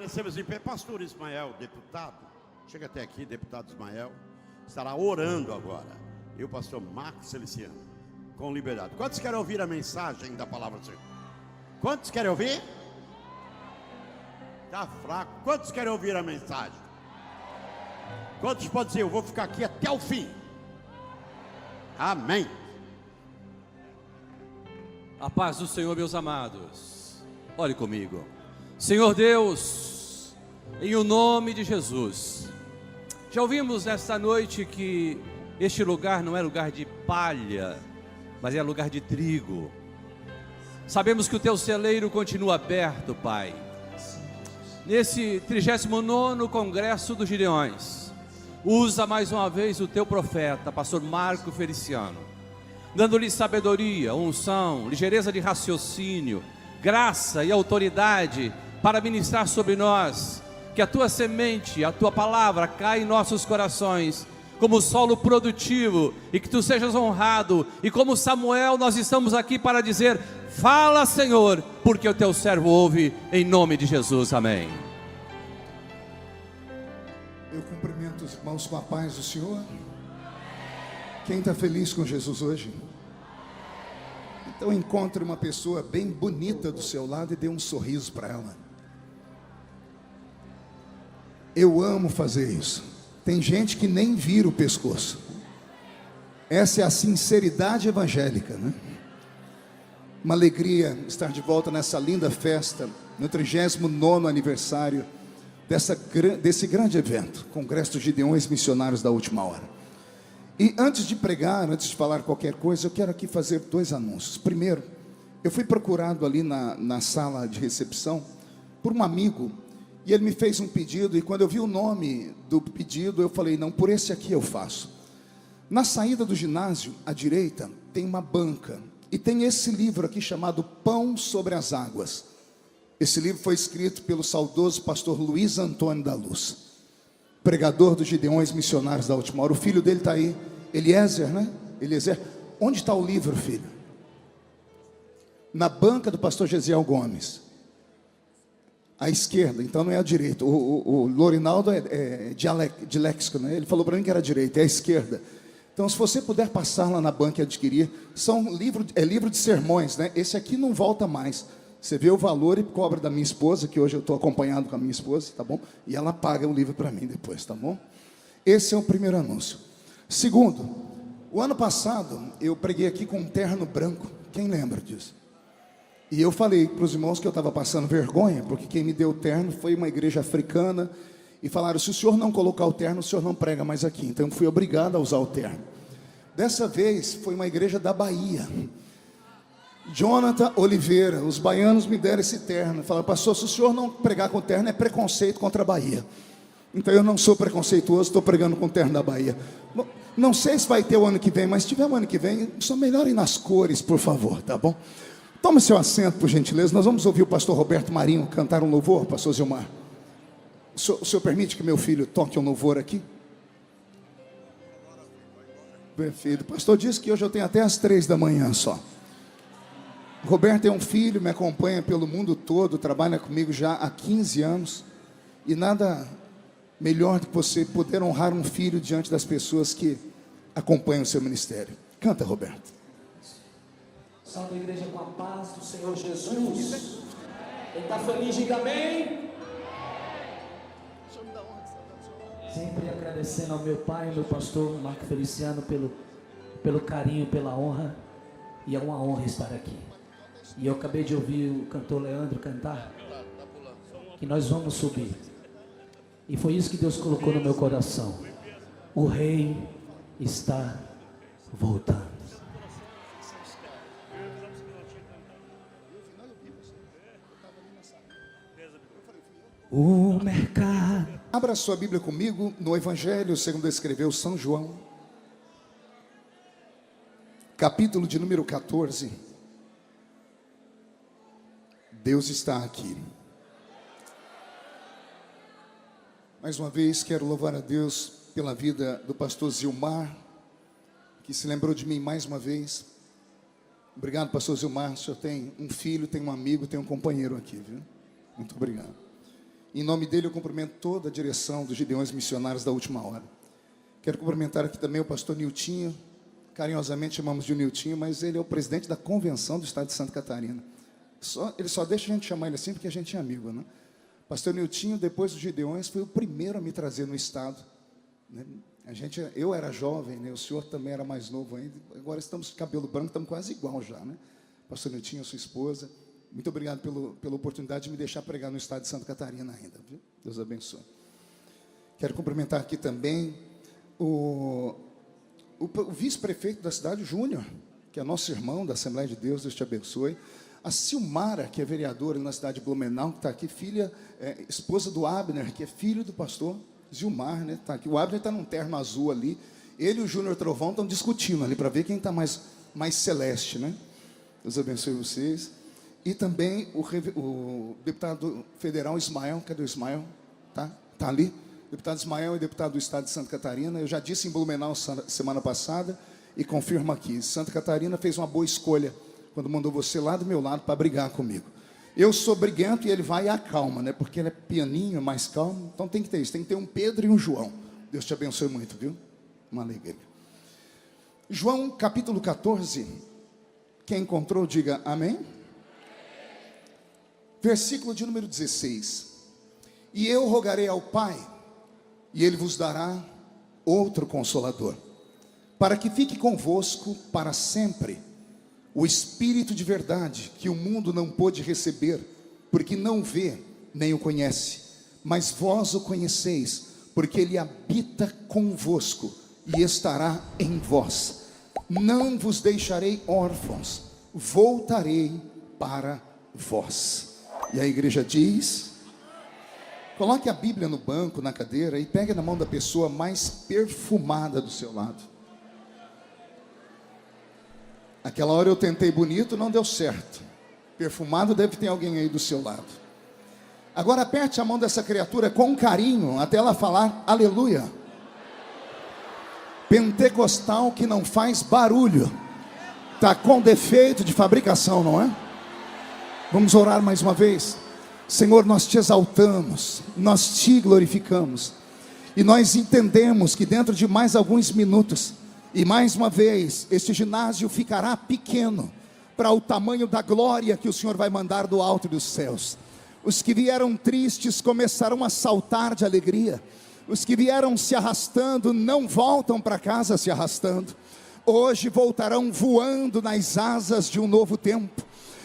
permanecemos em pé. Pastor Ismael, deputado, chega até aqui, deputado Ismael, estará orando agora. E o pastor Marcos Feliciano, com liberdade. Quantos querem ouvir a mensagem da palavra do Senhor? Quantos querem ouvir? Está fraco. Quantos querem ouvir a mensagem? Quantos podem dizer, eu vou ficar aqui até o fim? Amém. A paz do Senhor, meus amados. Ore comigo. Senhor Deus, em o nome de Jesus, já ouvimos nesta noite que este lugar não é lugar de palha, mas é lugar de trigo. Sabemos que o teu celeiro continua aberto, Pai. Nesse 39º Congresso dos Gideões, usa mais uma vez o teu profeta, pastor Marco Feliciano, dando-lhe sabedoria, unção, ligeireza de raciocínio, graça e autoridade para ministrar sobre nós, que a tua semente, a tua palavra caia em nossos corações, como solo produtivo, e que tu sejas honrado, e como Samuel nós estamos aqui para dizer, fala Senhor, porque o teu servo ouve, em nome de Jesus, amém. Eu cumprimento os irmãos com a paz do Senhor. Quem está feliz com Jesus hoje? Então encontre uma pessoa bem bonita do seu lado e dê um sorriso para ela. Eu amo fazer isso. Tem gente que nem vira o pescoço. Essa é a sinceridade evangélica, né? Uma alegria estar de volta nessa linda festa, no 39º aniversário desse grande evento, Congresso dos Gideões Missionários da Última Hora. E antes de pregar, antes de falar qualquer coisa, eu quero aqui fazer 2 anúncios. Primeiro, eu fui procurado ali na sala de recepção por um amigo, e ele me fez um pedido, e quando eu vi o nome do pedido, eu falei, não, por esse aqui eu faço. Na saída do ginásio, à direita, tem uma banca, e tem esse livro aqui chamado Pão sobre as Águas. Esse livro foi escrito pelo saudoso pastor Luiz Antônio da Luz, pregador dos Gideões Missionários da Última Hora. O filho dele está aí, Eliezer, né? Eliezer, onde está o livro, filho? Na banca do pastor Gesiel Gomes, à esquerda, então não é à direita. O Lorinaldo é diléxico, né? Ele falou para mim que era à direita, é à esquerda. Então, se você puder passar lá na banca e adquirir, livro de sermões, né? Esse aqui não volta mais. Você vê o valor e cobra da minha esposa, que hoje eu estou acompanhado com a minha esposa, tá bom? E ela paga o livro para mim depois, tá bom? Esse é o primeiro anúncio. Segundo, o ano passado eu preguei aqui com um terno branco. Quem lembra disso? E eu falei para os irmãos que eu estava passando vergonha, porque quem me deu o terno foi uma igreja africana, e falaram, se o senhor não colocar o terno, o senhor não prega mais aqui. Então eu fui obrigado a usar o terno. Dessa vez foi uma igreja da Bahia, Jonathan Oliveira. Os baianos me deram esse terno, falaram, pastor, se o senhor não pregar com terno, é preconceito contra a Bahia. Então eu não sou preconceituoso, estou pregando com o terno da Bahia. Bom, não sei se vai ter o ano que vem, mas se tiver o ano que vem, só melhorem nas cores, por favor, tá bom? Tome seu assento, por gentileza. Nós vamos ouvir o pastor Roberto Marinho cantar um louvor, pastor Zilmar. O senhor permite que meu filho toque um louvor aqui? Perfeito. O pastor disse que hoje eu tenho até às 3 da manhã só. Roberto é um filho, me acompanha pelo mundo todo, trabalha comigo já há 15 anos. E nada melhor do que você poder honrar um filho diante das pessoas que acompanham o seu ministério. Canta, Roberto. Salve a igreja com a paz do Senhor Jesus. Quem está feliz, diga amém. Sempre agradecendo ao meu pai, meu pastor Marco Feliciano, pelo carinho, pela honra. E é uma honra estar aqui. E eu acabei de ouvir o cantor Leandro cantar, que nós vamos subir. E foi isso que Deus colocou no meu coração. O rei está voltando. O mercado. Abra sua Bíblia comigo no Evangelho segundo escreveu São João, capítulo de número 14. Deus está aqui. Mais uma vez quero louvar a Deus pela vida do pastor Zilmar, que se lembrou de mim mais uma vez. Obrigado, pastor Zilmar. O senhor tem um filho, tem um amigo, tem um companheiro aqui, viu? Muito obrigado. Em nome dele eu cumprimento toda a direção dos Gideões Missionários da Última Hora. Quero cumprimentar aqui também o pastor Niltinho, carinhosamente chamamos de Niltinho, mas ele é o presidente da convenção do estado de Santa Catarina. Ele só deixa a gente chamar ele assim porque a gente é amigo, né? Pastor Niltinho, depois dos Gideões, foi o primeiro a me trazer no estado, né? Eu era jovem, né? O senhor também era mais novo ainda. Agora estamos de cabelo branco, estamos quase igual já, né? Pastor Niltinho, sua esposa, muito obrigado pela oportunidade de me deixar pregar no estado de Santa Catarina ainda, viu? Deus abençoe. Quero cumprimentar aqui também o vice-prefeito da cidade, Júnior, que é nosso irmão da Assembleia de Deus, Deus te abençoe. A Silmara, que é vereadora na cidade de Blumenau, que está aqui, esposa do Abner, que é filho do pastor Gilmar, né? Tá aqui. O Abner está num terno azul ali. Ele e o Júnior Trovão estão discutindo ali para ver quem está mais celeste, né? Deus abençoe vocês. E também o deputado federal Ismael, cadê o Ismael? Tá ali. Deputado Ismael é deputado do estado de Santa Catarina. Eu já disse em Blumenau semana passada e confirmo aqui. Santa Catarina fez uma boa escolha quando mandou você lá do meu lado para brigar comigo. Eu sou briguento e ele vai e acalma, né? Porque ele é pianinho, mais calmo. Então tem que ter isso, tem que ter um Pedro e um João. Deus te abençoe muito, viu? Uma alegria. João capítulo 14. Quem encontrou, diga amém. Versículo de número 16. E eu rogarei ao Pai, e Ele vos dará outro Consolador, para que fique convosco para sempre, o Espírito de verdade, que o mundo não pôde receber, porque não vê, nem o conhece, mas vós o conheceis, porque Ele habita convosco, e estará em vós. Não vos deixarei órfãos, voltarei para vós. E a igreja diz: coloque a Bíblia no banco, na cadeira, e pegue na mão da pessoa mais perfumada do seu lado. Aquela hora eu tentei bonito, não deu certo. Perfumado deve ter alguém aí do seu lado. Agora aperte a mão dessa criatura com carinho, até ela falar aleluia. Pentecostal que não faz barulho, está com defeito de fabricação, não é? Vamos orar mais uma vez. Senhor, nós te exaltamos, nós te glorificamos, e nós entendemos que dentro de mais alguns minutos, e mais uma vez, este ginásio ficará pequeno, para o tamanho da glória que o Senhor vai mandar do alto dos céus. Os que vieram tristes começarão a saltar de alegria, os que vieram se arrastando não voltam para casa se arrastando, hoje voltarão voando nas asas de um novo tempo.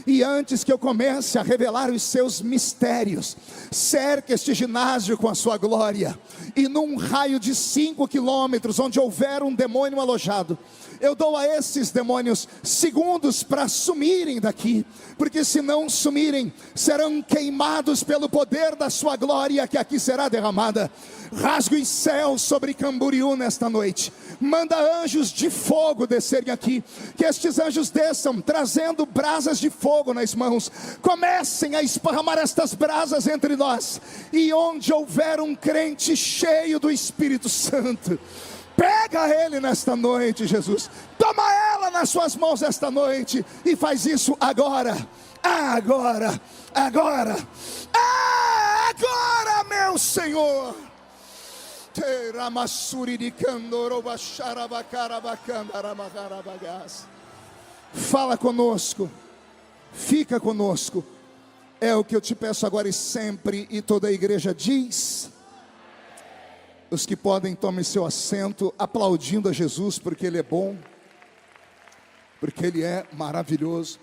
E antes que eu comece a revelar os seus mistérios, cerque este ginásio com a sua glória, e num raio de 5 quilômetros, onde houver um demônio alojado, eu dou a esses demônios segundos para sumirem daqui, porque se não sumirem, serão queimados pelo poder da sua glória que aqui será derramada. Rasga os céus sobre Camboriú nesta noite, manda anjos de fogo descerem aqui, que estes anjos desçam trazendo brasas de fogo nas mãos, comecem a esparramar estas brasas entre nós, e onde houver um crente cheio do Espírito Santo, pega ele nesta noite, Jesus, toma ela nas suas mãos esta noite, e faz isso agora, agora, agora, agora, meu Senhor. Fala conosco, fica conosco, é o que eu te peço agora e sempre. E toda a igreja diz: os que podem, tomem seu assento, aplaudindo a Jesus, porque Ele é bom, porque Ele é maravilhoso.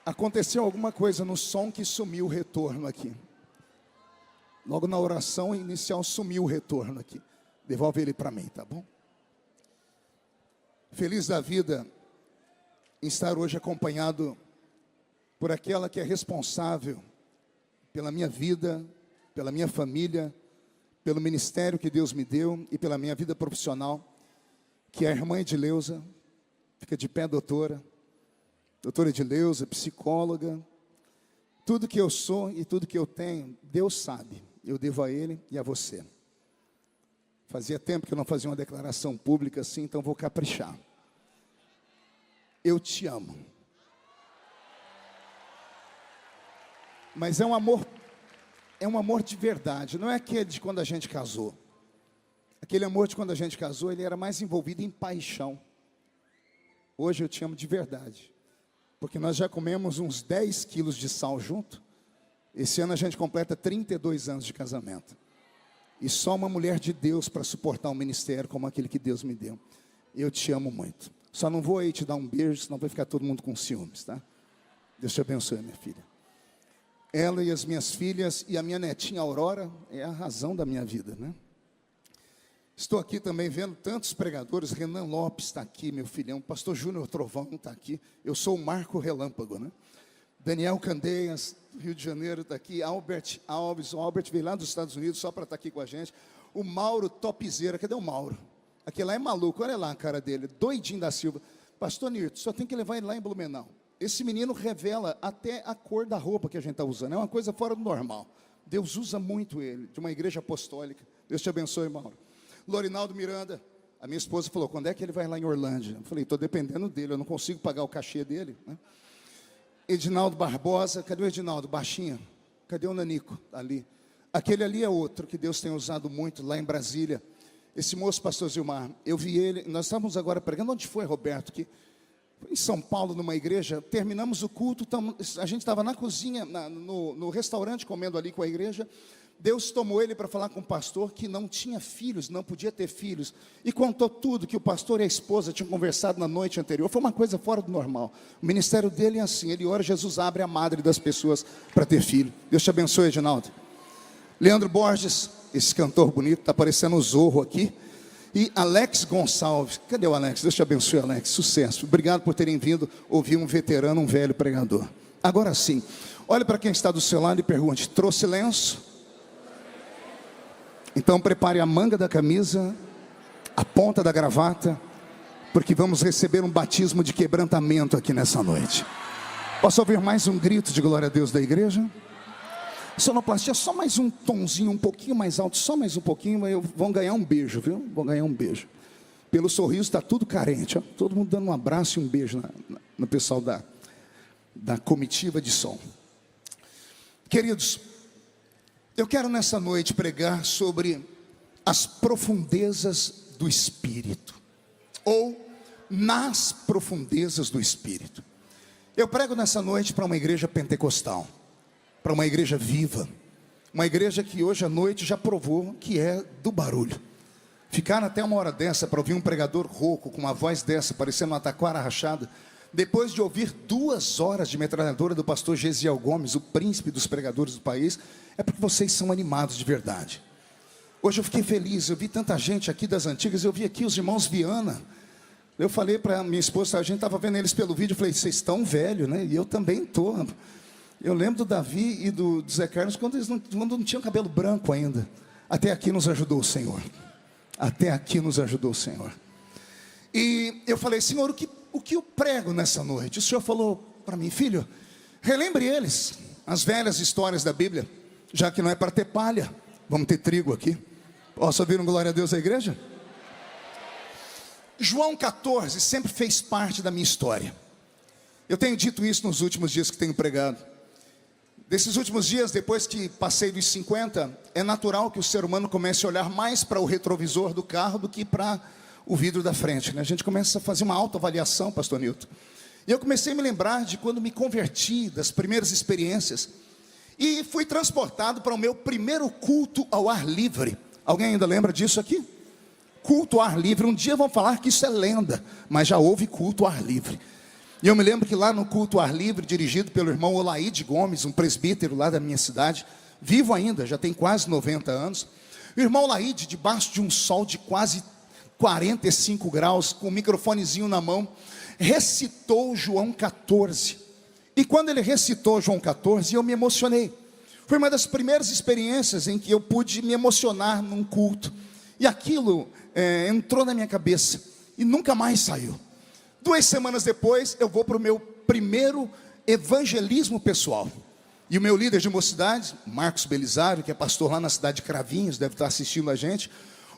Aconteceu alguma coisa no som que sumiu o retorno aqui. Logo na oração inicial sumiu o retorno aqui. Devolve ele para mim, tá bom? Feliz da vida em estar hoje acompanhado por aquela que é responsável pela minha vida, pela minha família, pelo ministério que Deus me deu e pela minha vida profissional, que é a irmã Edileuza. Fica de pé, doutora Edileuza, psicóloga. Tudo que eu sou e tudo que eu tenho, Deus sabe. Eu devo a Ele e a você. Fazia tempo que eu não fazia uma declaração pública assim, então vou caprichar. Eu te amo. Mas é um é um amor de verdade, não é aquele de quando a gente casou. Aquele amor de quando a gente casou, ele era mais envolvido em paixão. Hoje eu te amo de verdade, porque nós já comemos uns 10 quilos de sal junto. Esse ano a gente completa 32 anos de casamento. E só uma mulher de Deus para suportar um ministério como aquele que Deus me deu. Eu te amo muito. Só não vou aí te dar um beijo, senão vai ficar todo mundo com ciúmes, tá? Deus te abençoe, minha filha. Ela e as minhas filhas e a minha netinha Aurora é a razão da minha vida, né? Estou aqui também vendo tantos pregadores. Renan Lopes está aqui, meu filhão. Pastor Júnior Trovão está aqui. Eu sou o Marco Relâmpago, né? Daniel Candeias, Rio de Janeiro, está aqui. Albert Alves, o Albert veio lá dos Estados Unidos só para estar aqui com a gente. O Mauro Topzeira, cadê o Mauro? Aquele lá é maluco, olha lá a cara dele, doidinho da Silva. Pastor Nirto, só tem que levar ele lá em Blumenau. Esse menino revela até a cor da roupa que a gente está usando. É uma coisa fora do normal. Deus usa muito ele, de uma igreja apostólica. Deus te abençoe, Mauro. Lorinaldo Miranda, a minha esposa falou, quando é que ele vai lá em Orlândia? Eu falei, estou dependendo dele, eu não consigo pagar o cachê dele, né? Edinaldo Barbosa, cadê o Edinaldo? Baixinho. Cadê o Nanico? Ali. Aquele ali é outro que Deus tem usado muito lá em Brasília. Esse moço, pastor Zilmar, eu vi ele, nós estávamos agora pregando, onde foi, Roberto? Que em São Paulo, numa igreja, terminamos o culto, a gente estava na cozinha, no restaurante, comendo ali com a igreja. Deus tomou ele para falar com o pastor que não tinha filhos, não podia ter filhos, e contou tudo que o pastor e a esposa tinham conversado na noite anterior. Foi uma coisa fora do normal. O ministério dele é assim, ele ora, Jesus abre a madre das pessoas para ter filho. Deus te abençoe, Edinaldo. Leandro Borges, esse cantor bonito, está parecendo o Zorro aqui. E Alex Gonçalves, cadê o Alex? Deus te abençoe, Alex, sucesso. Obrigado por terem vindo ouvir um veterano, um velho pregador. Agora sim, olhe para quem está do seu lado e pergunte, trouxe lenço? Então prepare a manga da camisa, a ponta da gravata, porque vamos receber um batismo de quebrantamento aqui nessa noite. Posso ouvir mais um grito de glória a Deus da igreja? Sonoplastia, só mais um tonzinho, um pouquinho mais alto, só mais um pouquinho, vão ganhar um beijo, viu? Vão ganhar um beijo. Pelo sorriso está tudo carente, ó. Todo mundo dando um abraço e um beijo no pessoal da comitiva de som. Queridos, eu quero nessa noite pregar sobre as profundezas do Espírito, ou nas profundezas do Espírito. Eu prego nessa noite para uma igreja pentecostal, para uma igreja viva, uma igreja que hoje à noite já provou que é do barulho. Ficar até uma hora dessa para ouvir um pregador rouco, com uma voz dessa, parecendo uma taquara rachada, depois de ouvir 2 horas de metralhadora do pastor Gesiel Gomes, o príncipe dos pregadores do país, é porque vocês são animados de verdade. Hoje eu fiquei feliz, eu vi tanta gente aqui das antigas, eu vi aqui os irmãos Viana. Eu falei para minha esposa, a gente estava vendo eles pelo vídeo, eu falei, vocês estão velhos, né? E eu também estou. Eu lembro do Davi e do Zé Carlos, quando eles não tinham cabelo branco ainda. Até aqui nos ajudou o Senhor. Até aqui nos ajudou o Senhor. E eu falei, Senhor, o que eu prego nessa noite? O Senhor falou para mim, filho, relembre eles, as velhas histórias da Bíblia, já que não é para ter palha, vamos ter trigo aqui. Posso ouvir um glória a Deus à igreja? João 14 sempre fez parte da minha história. Eu tenho dito isso nos últimos dias que tenho pregado. Desses últimos dias, depois que passei dos 50, é natural que o ser humano comece a olhar mais para o retrovisor do carro do que para o vidro da frente, né? A gente começa a fazer uma autoavaliação, pastor Nilton. E eu comecei a me lembrar de quando me converti, das primeiras experiências. E fui transportado para o meu primeiro culto ao ar livre. Alguém ainda lembra disso aqui? Culto ao ar livre. Um dia vão falar que isso é lenda, mas já houve culto ao ar livre. E eu me lembro que lá no culto ao ar livre, dirigido pelo irmão Olaide Gomes, um presbítero lá da minha cidade, vivo ainda, já tem quase 90 anos. O irmão Olaide, debaixo de um sol de quase 45 graus, com o microfonezinho na mão, recitou João 14. E quando ele recitou João 14, eu me emocionei. Foi uma das primeiras experiências em que eu pude me emocionar num culto. E aquilo entrou na minha cabeça e nunca mais saiu. 2 semanas depois, eu vou para o meu primeiro evangelismo pessoal. E o meu líder de mocidade, Marcos Belisário, que é pastor lá na cidade de Cravinhos, deve estar assistindo a gente.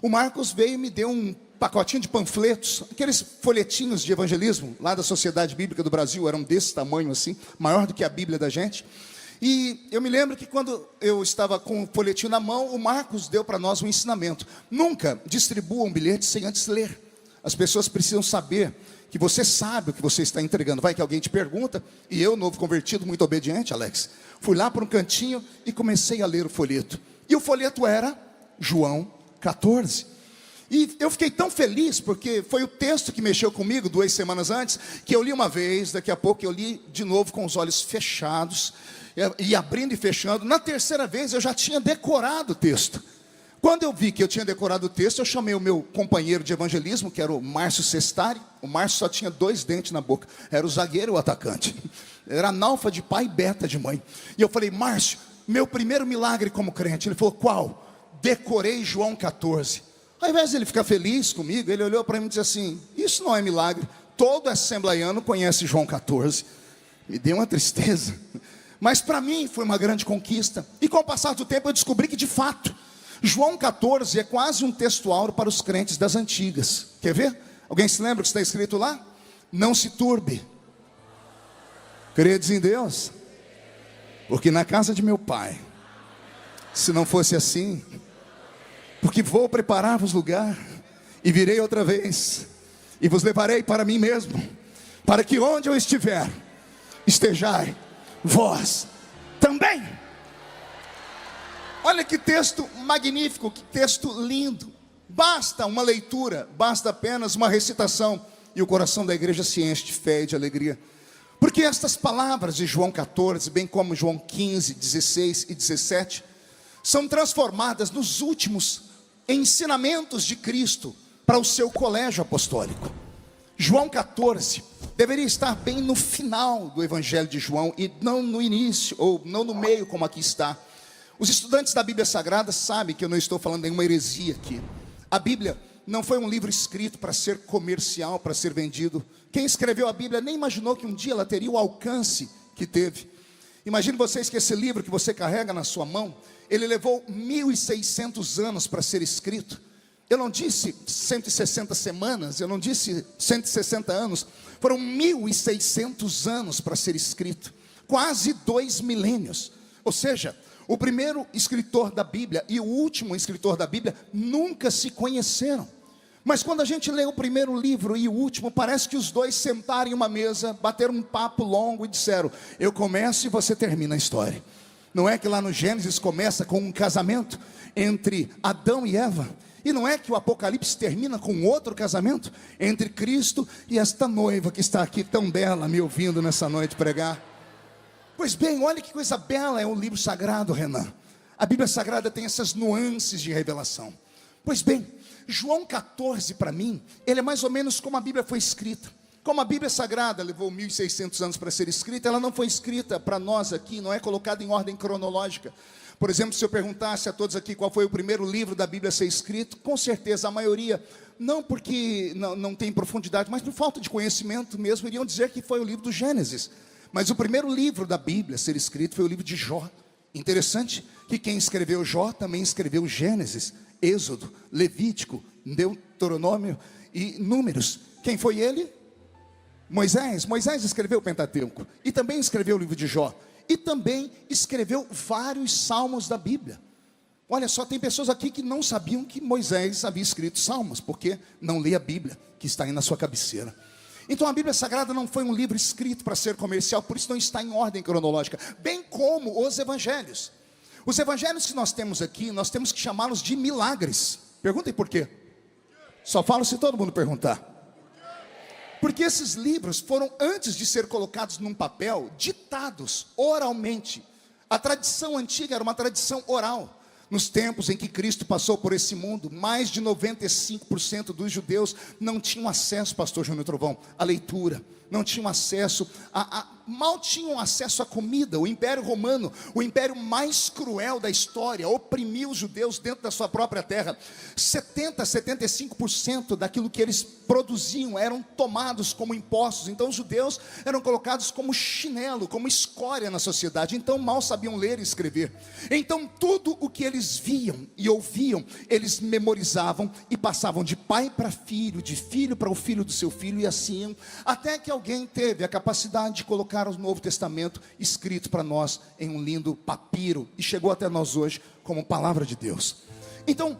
O Marcos veio e me deu um pacotinho de panfletos, aqueles folhetinhos de evangelismo, lá da Sociedade Bíblica do Brasil, eram desse tamanho assim, maior do que a Bíblia da gente. E eu me lembro que quando eu estava com o folhetinho na mão, o Marcos deu para nós um ensinamento: nunca distribua um bilhete sem antes ler. As pessoas precisam saber que você sabe o que você está entregando. Vai que alguém te pergunta, e eu, novo convertido, muito obediente, Alex, fui lá para um cantinho e comecei a ler o folheto. E o folheto era João 14. E eu fiquei tão feliz, porque foi o texto que mexeu comigo 2 semanas antes, que eu li uma vez, daqui a pouco eu li de novo com os olhos fechados, e abrindo e fechando. Na terceira vez eu já tinha decorado o texto. Quando eu vi que eu tinha decorado o texto, eu chamei o meu companheiro de evangelismo, que era o Márcio Sestari. O Márcio só tinha 2 dentes na boca, era o zagueiro e o atacante. Era analfa de pai e beta de mãe. E eu falei: Márcio, meu primeiro milagre como crente. Ele falou: qual? Decorei João 14. Ao invés de ele ficar feliz comigo, ele olhou para mim e disse assim: isso não é milagre, todo assembleiano conhece João 14. Me deu uma tristeza, mas para mim foi uma grande conquista. E com o passar do tempo eu descobri que, de fato, João 14 é quase um textual para os crentes das antigas. Quer ver? Alguém se lembra o que está escrito lá? Não se turbe, credes em Deus, porque na casa de meu pai, se não fosse assim, porque vou preparar-vos lugar, e virei outra vez, e vos levarei para mim mesmo, para que onde eu estiver, estejai vós também. Olha que texto magnífico, que texto lindo. Basta uma leitura, basta apenas uma recitação, e o coração da igreja se enche de fé e de alegria. Porque estas palavras de João 14, bem como João 15, 16 e 17, são transformadas nos últimos ensinamentos de Cristo para o seu colégio apostólico. João 14 deveria estar bem no final do Evangelho de João, e não no início, ou não no meio, como aqui está. Os estudantes da Bíblia Sagrada sabem que eu não estou falando nenhuma heresia aqui. A Bíblia não foi um livro escrito para ser comercial, para ser vendido. Quem escreveu a Bíblia nem imaginou que um dia ela teria o alcance que teve. Imagine vocês que esse livro que você carrega na sua mão, ele levou 1.600 anos para ser escrito. Eu não disse 160 semanas, eu não disse 160 anos, foram 1.600 anos para ser escrito, quase 2 milênios. Ou seja, o primeiro escritor da Bíblia e o último escritor da Bíblia nunca se conheceram. Mas quando a gente lê o primeiro livro e o último, parece que os dois sentaram em uma mesa, bateram um papo longo e disseram: eu começo e você termina a história. Não é que lá no Gênesis começa com um casamento entre Adão e Eva? E não é que o Apocalipse termina com outro casamento entre Cristo e esta noiva que está aqui tão bela, me ouvindo nessa noite pregar? Pois bem, olha que coisa bela é o livro sagrado, Renan. A Bíblia Sagrada tem essas nuances de revelação. Pois bem, João 14 para mim, ele é mais ou menos como a Bíblia foi escrita. Como a Bíblia Sagrada levou 1.600 anos para ser escrita, ela não foi escrita para nós aqui, não é colocada em ordem cronológica. Por exemplo, se eu perguntasse a todos aqui qual foi o primeiro livro da Bíblia a ser escrito, com certeza a maioria, não porque não tem profundidade, mas por falta de conhecimento mesmo, iriam dizer que foi o livro do Gênesis. Mas o primeiro livro da Bíblia a ser escrito foi o livro de Jó. Interessante que quem escreveu Jó também escreveu Gênesis, Êxodo, Levítico, Deuteronômio e Números. Quem foi ele? Moisés. Moisés escreveu o Pentateuco e também escreveu o livro de Jó. E também escreveu vários salmos da Bíblia. Olha só, tem pessoas aqui que não sabiam que Moisés havia escrito salmos, porque não lê a Bíblia, que está aí na sua cabeceira. Então a Bíblia Sagrada não foi um livro escrito para ser comercial, por isso não está em ordem cronológica, bem como os evangelhos. Os evangelhos que nós temos aqui, nós temos que chamá-los de milagres. Perguntem por quê? Só falo se todo mundo perguntar. Porque esses livros foram, antes de ser colocados num papel, ditados oralmente. A tradição antiga era uma tradição oral. Nos tempos em que Cristo passou por esse mundo, mais de 95% dos judeus não tinham acesso, pastor Júnior Trovão, à leitura. Não tinham acesso, mal tinham acesso à comida. O Império Romano, o império mais cruel da história, oprimiu os judeus dentro da sua própria terra. 75% daquilo que eles produziam eram tomados como impostos. Então os judeus eram colocados como chinelo, como escória na sociedade. Então mal sabiam ler e escrever. Então tudo o que eles viam e ouviam, eles memorizavam e passavam de pai para filho, de filho para o filho do seu filho, e assim, até que alguém teve a capacidade de colocar o Novo Testamento escrito para nós em um lindo papiro e chegou até nós hoje como palavra de Deus. Então,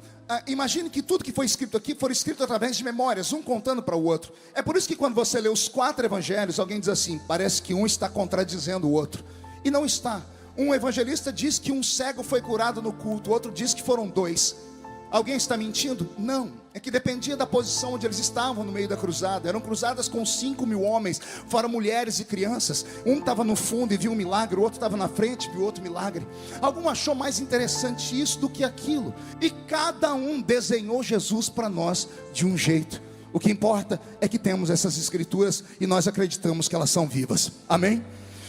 imagine que tudo que foi escrito aqui foi escrito através de memórias, um contando para o outro. É por isso que quando você lê os 4 evangelhos, alguém diz assim: parece que um está contradizendo o outro. E não está. Um evangelista diz que um cego foi curado no culto, o outro diz que foram 2. Alguém está mentindo? Não, é que dependia da posição onde eles estavam no meio da cruzada. Eram cruzadas com 5.000 homens, fora mulheres e crianças. Um estava no fundo e viu um milagre, o outro estava na frente e viu outro milagre. Algum achou mais interessante isso do que aquilo, e cada um desenhou Jesus para nós de um jeito. O que importa é que temos essas escrituras e nós acreditamos que elas são vivas, amém?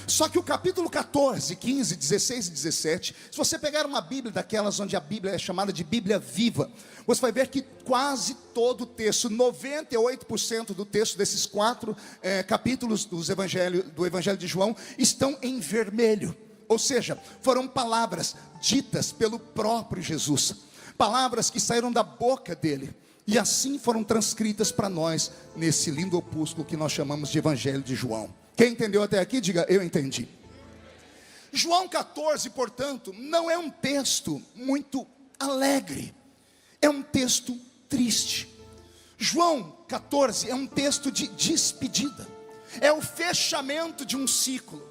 Só que o capítulo 14, 15, 16 e 17, se você pegar uma Bíblia daquelas onde a Bíblia é chamada de Bíblia viva, você vai ver que quase todo o texto, 98% do texto desses 4 capítulos do Evangelho de João estão em vermelho. Ou seja, foram palavras ditas pelo próprio Jesus, palavras que saíram da boca dele, e assim foram transcritas para nós nesse lindo opúsculo que nós chamamos de Evangelho de João. Quem entendeu até aqui, diga: eu entendi. João 14, portanto, não é um texto muito alegre, é um texto triste. João 14 é um texto de despedida, é o fechamento de um ciclo.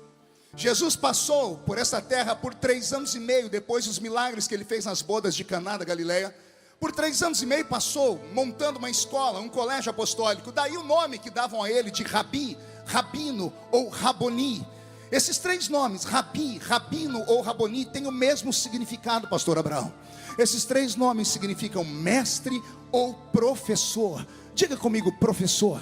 Jesus passou por essa terra por 3 anos e meio, depois dos milagres que ele fez nas bodas de Caná da Galileia. Por 3 anos e meio passou montando uma escola, um colégio apostólico. Daí o nome que davam a ele de Rabi, Rabino ou Raboni. Esses 3 nomes, Rabi, Rabino ou Raboni, têm o mesmo significado, pastor Abraão. Esses 3 nomes significam mestre ou professor. Diga comigo, professor.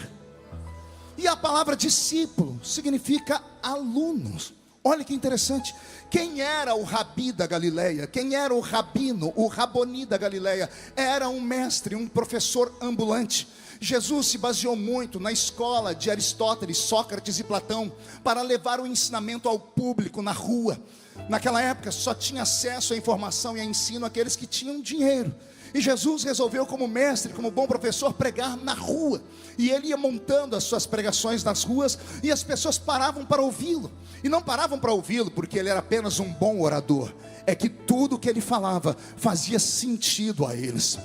E a palavra discípulo significa alunos. Olha que interessante. Quem era o Rabi da Galileia? Quem era o Rabino, o Raboni da Galileia? Era um mestre, um professor ambulante. Jesus se baseou muito na escola de Aristóteles, Sócrates e Platão para levar o ensinamento ao público na rua. Naquela época só tinha acesso à informação e a ensino aqueles que tinham dinheiro. E Jesus resolveu, como mestre, como bom professor, pregar na rua. E ele ia montando as suas pregações nas ruas, e as pessoas paravam para ouvi-lo. E não paravam para ouvi-lo porque ele era apenas um bom orador, é que tudo que ele falava fazia sentido a eles.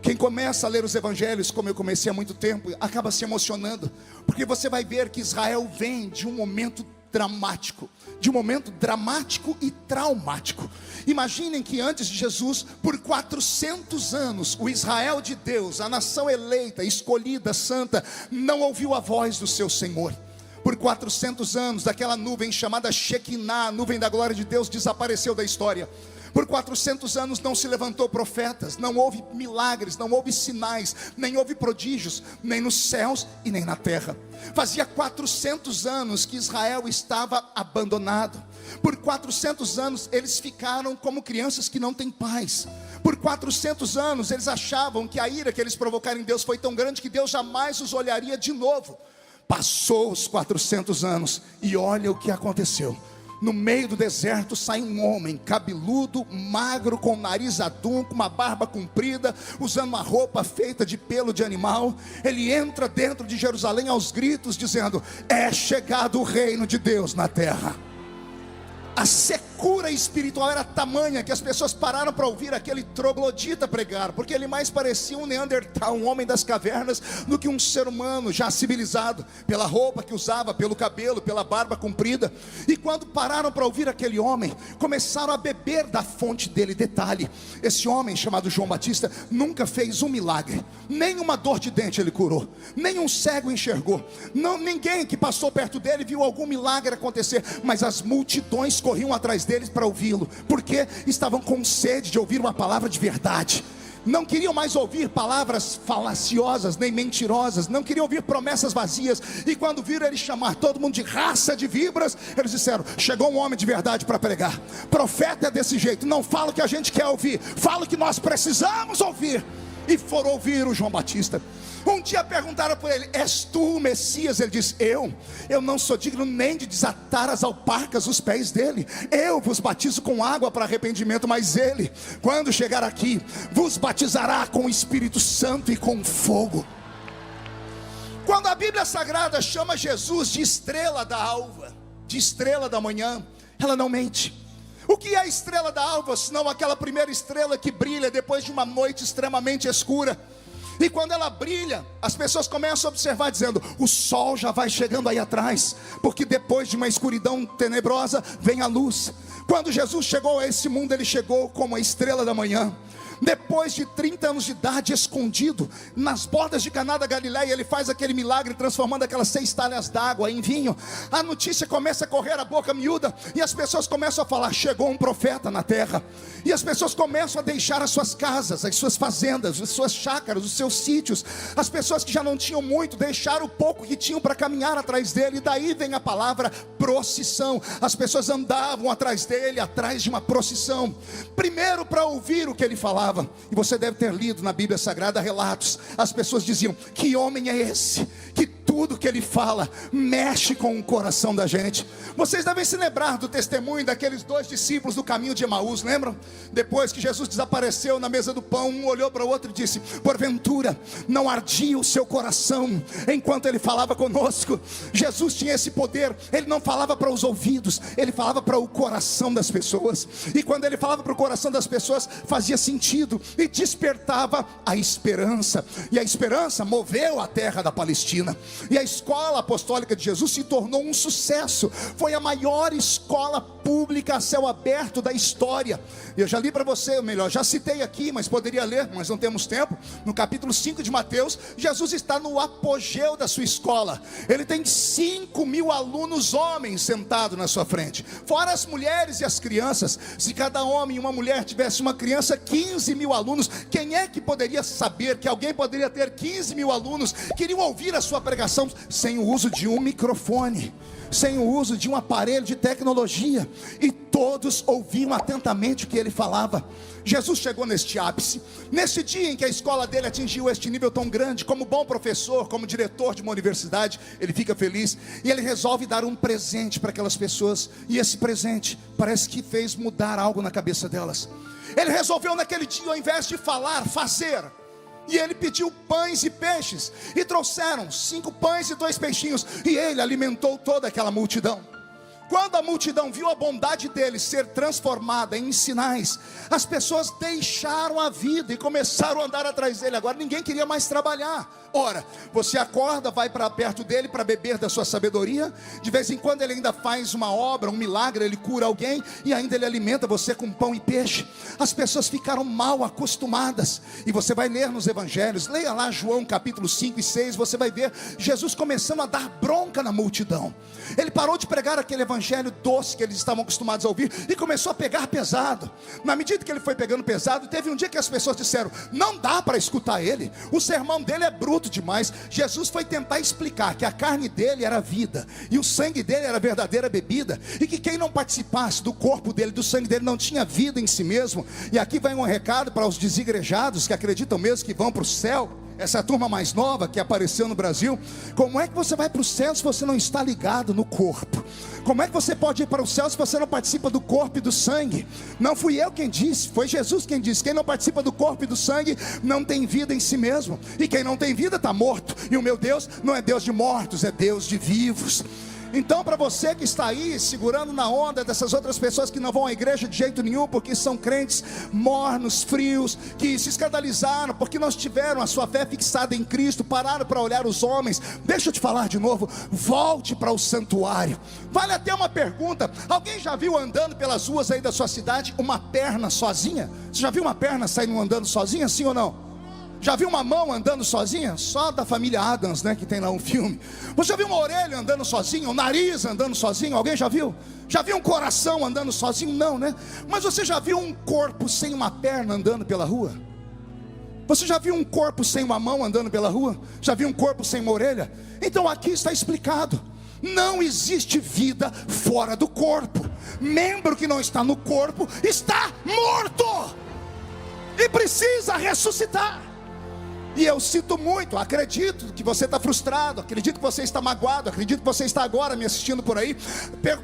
Quem começa a ler os evangelhos, como eu comecei há muito tempo, acaba se emocionando, porque você vai ver que Israel vem de um momento dramático, e traumático. Imaginem que antes de Jesus, por 400 anos, o Israel de Deus, a nação eleita, escolhida, santa, não ouviu a voz do seu Senhor. Por 400 anos, daquela nuvem chamada Shekinah, a nuvem da glória de Deus, desapareceu da história. Por 400 anos não se levantou profetas, não houve milagres, não houve sinais, nem houve prodígios, nem nos céus e nem na terra. Fazia 400 anos que Israel estava abandonado. Por 400 anos eles ficaram como crianças que não têm pais. Por 400 anos eles achavam que a ira que eles provocaram em Deus foi tão grande que Deus jamais os olharia de novo. Passou os 400 anos e olha o que aconteceu. No meio do deserto sai um homem cabeludo, magro, com o nariz adunco, uma barba comprida, usando uma roupa feita de pelo de animal. Ele entra dentro de Jerusalém aos gritos, dizendo: é chegado o reino de Deus na terra. A secura espiritual era tamanha que as pessoas pararam para ouvir aquele troglodita pregar, porque ele mais parecia um Neandertal, um homem das cavernas, do que um ser humano já civilizado, pela roupa que usava, pelo cabelo, pela barba comprida. E quando pararam para ouvir aquele homem, começaram a beber da fonte dele. Detalhe: esse homem chamado João Batista nunca fez um milagre, nem uma dor de dente ele curou, nem um cego enxergou, ninguém que passou perto dele viu algum milagre acontecer, mas as multidões corriam atrás deles para ouvi-lo, porque estavam com sede de ouvir uma palavra de verdade. Não queriam mais ouvir palavras falaciosas nem mentirosas, não queriam ouvir promessas vazias. E quando viram ele chamar todo mundo de raça de víboras, eles disseram: chegou um homem de verdade para pregar. Profeta é desse jeito, não fala o que a gente quer ouvir, fala o que nós precisamos ouvir. E foram ouvir o João Batista. Um dia perguntaram por ele: és tu o Messias? Ele disse: eu não sou digno nem de desatar as alparcas dos pés dele. Eu vos batizo com água para arrependimento, mas ele, quando chegar aqui, vos batizará com o Espírito Santo e com fogo. Quando a Bíblia Sagrada chama Jesus de estrela da alva, de estrela da manhã, ela não mente. O que é a estrela da alva, senão aquela primeira estrela que brilha depois de uma noite extremamente escura? E quando ela brilha, as pessoas começam a observar dizendo, o sol já vai chegando aí atrás, porque depois de uma escuridão tenebrosa, vem a luz. Quando Jesus chegou a esse mundo, ele chegou como a estrela da manhã. Depois de 30 anos de idade, escondido nas bordas de Caná da Galileia, ele faz aquele milagre, transformando aquelas 6 talhas d'água em vinho. A notícia começa a correr a boca miúda, e as pessoas começam a falar, chegou um profeta na terra. E as pessoas começam a deixar as suas casas, as suas fazendas, as suas chácaras, os seus sítios. As pessoas que já não tinham muito, deixaram o pouco que tinham para caminhar atrás dele. E daí vem a palavra procissão. As pessoas andavam atrás dele, atrás de uma procissão. Primeiro para ouvir o que ele falava. E você deve ter lido na Bíblia Sagrada relatos. As pessoas diziam, que homem é esse? Que tudo que ele fala mexe com o coração da gente. Vocês devem se lembrar do testemunho daqueles 2 discípulos do caminho de Emaús, lembram? Depois que Jesus desapareceu na mesa do pão, um olhou para o outro e disse, porventura não ardia o seu coração enquanto ele falava conosco? Jesus tinha esse poder. Ele não falava para os ouvidos, ele falava para o coração das pessoas. E quando ele falava para o coração das pessoas, fazia sentido e despertava a esperança. E a esperança moveu a terra da Palestina. E a escola apostólica de Jesus se tornou um sucesso. Foi a maior escola pública a céu aberto da história. Eu já li para você, ou melhor, já citei aqui, mas poderia ler, mas não temos tempo. No capítulo 5 de Mateus, Jesus está no apogeu da sua escola. Ele tem 5.000 alunos homens sentados na sua frente, fora as mulheres e as crianças. Se cada homem e uma mulher tivesse uma criança, 15.000 alunos. Quem é que poderia saber que alguém poderia ter 15.000 alunos que iriam ouvir a sua pregação sem o uso de um microfone, sem o uso de um aparelho de tecnologia? E todos ouviam atentamente o que ele falava. Jesus chegou neste ápice, nesse dia em que a escola dele atingiu este nível tão grande. Como bom professor, como diretor de uma universidade, ele fica feliz, e ele resolve dar um presente para aquelas pessoas. E esse presente parece que fez mudar algo na cabeça delas. Ele resolveu naquele dia, ao invés de falar, fazer. E ele pediu pães e peixes, e trouxeram 5 pães e 2 peixinhos, e ele alimentou toda aquela multidão. Quando a multidão viu a bondade dele ser transformada em sinais, as pessoas deixaram a vida e começaram a andar atrás dele. Agora ninguém queria mais trabalhar. Ora, você acorda, vai para perto dele para beber da sua sabedoria. De vez em quando ele ainda faz uma obra, um milagre, ele cura alguém, e ainda ele alimenta você com pão e peixe. As pessoas ficaram mal acostumadas. E você vai ler nos evangelhos, leia lá João capítulo 5 e 6, você vai ver Jesus começando a dar bronca na multidão. Ele parou de pregar aquele evangelho doce que eles estavam acostumados a ouvir, e começou a pegar pesado. Na medida que ele foi pegando pesado, teve um dia que as pessoas disseram, não dá para escutar ele, o sermão dele é bruto demais. Jesus foi tentar explicar que a carne dele era vida, e o sangue dele era a verdadeira bebida, e que quem não participasse do corpo dele, do sangue dele, não tinha vida em si mesmo. E aqui vai um recado para os desigrejados que acreditam mesmo que vão para o céu. Essa turma mais nova que apareceu no Brasil. Como é que você vai para o céu se você não está ligado no corpo? Como é que você pode ir para o céu se você não participa do corpo e do sangue? Não fui eu quem disse, foi Jesus quem disse. Quem não participa do corpo e do sangue não tem vida em si mesmo. E quem não tem vida está morto. E o meu Deus não é Deus de mortos, é Deus de vivos. Então, para você que está aí segurando na onda dessas outras pessoas que não vão à igreja de jeito nenhum, porque são crentes mornos, frios, que se escandalizaram porque não tiveram a sua fé fixada em Cristo, pararam para olhar os homens, deixa eu te falar de novo, volte para o santuário. Vale até uma pergunta: alguém já viu andando pelas ruas aí da sua cidade uma perna sozinha? Você já viu uma perna saindo andando sozinha, sim ou não? Já viu uma mão andando sozinha? Só da família Addams, né, que tem lá um filme. Você já viu uma orelha andando sozinha? Um nariz andando sozinho? Alguém já viu? Já viu um coração andando sozinho? Não, né? Mas você já viu um corpo sem uma perna andando pela rua? Você já viu um corpo sem uma mão andando pela rua? Já viu um corpo sem uma orelha? Então aqui está explicado: não existe vida fora do corpo. Membro que não está no corpo está morto e precisa ressuscitar. E eu sinto muito, acredito que você está frustrado, acredito que você está magoado, acredito que você está agora me assistindo por aí,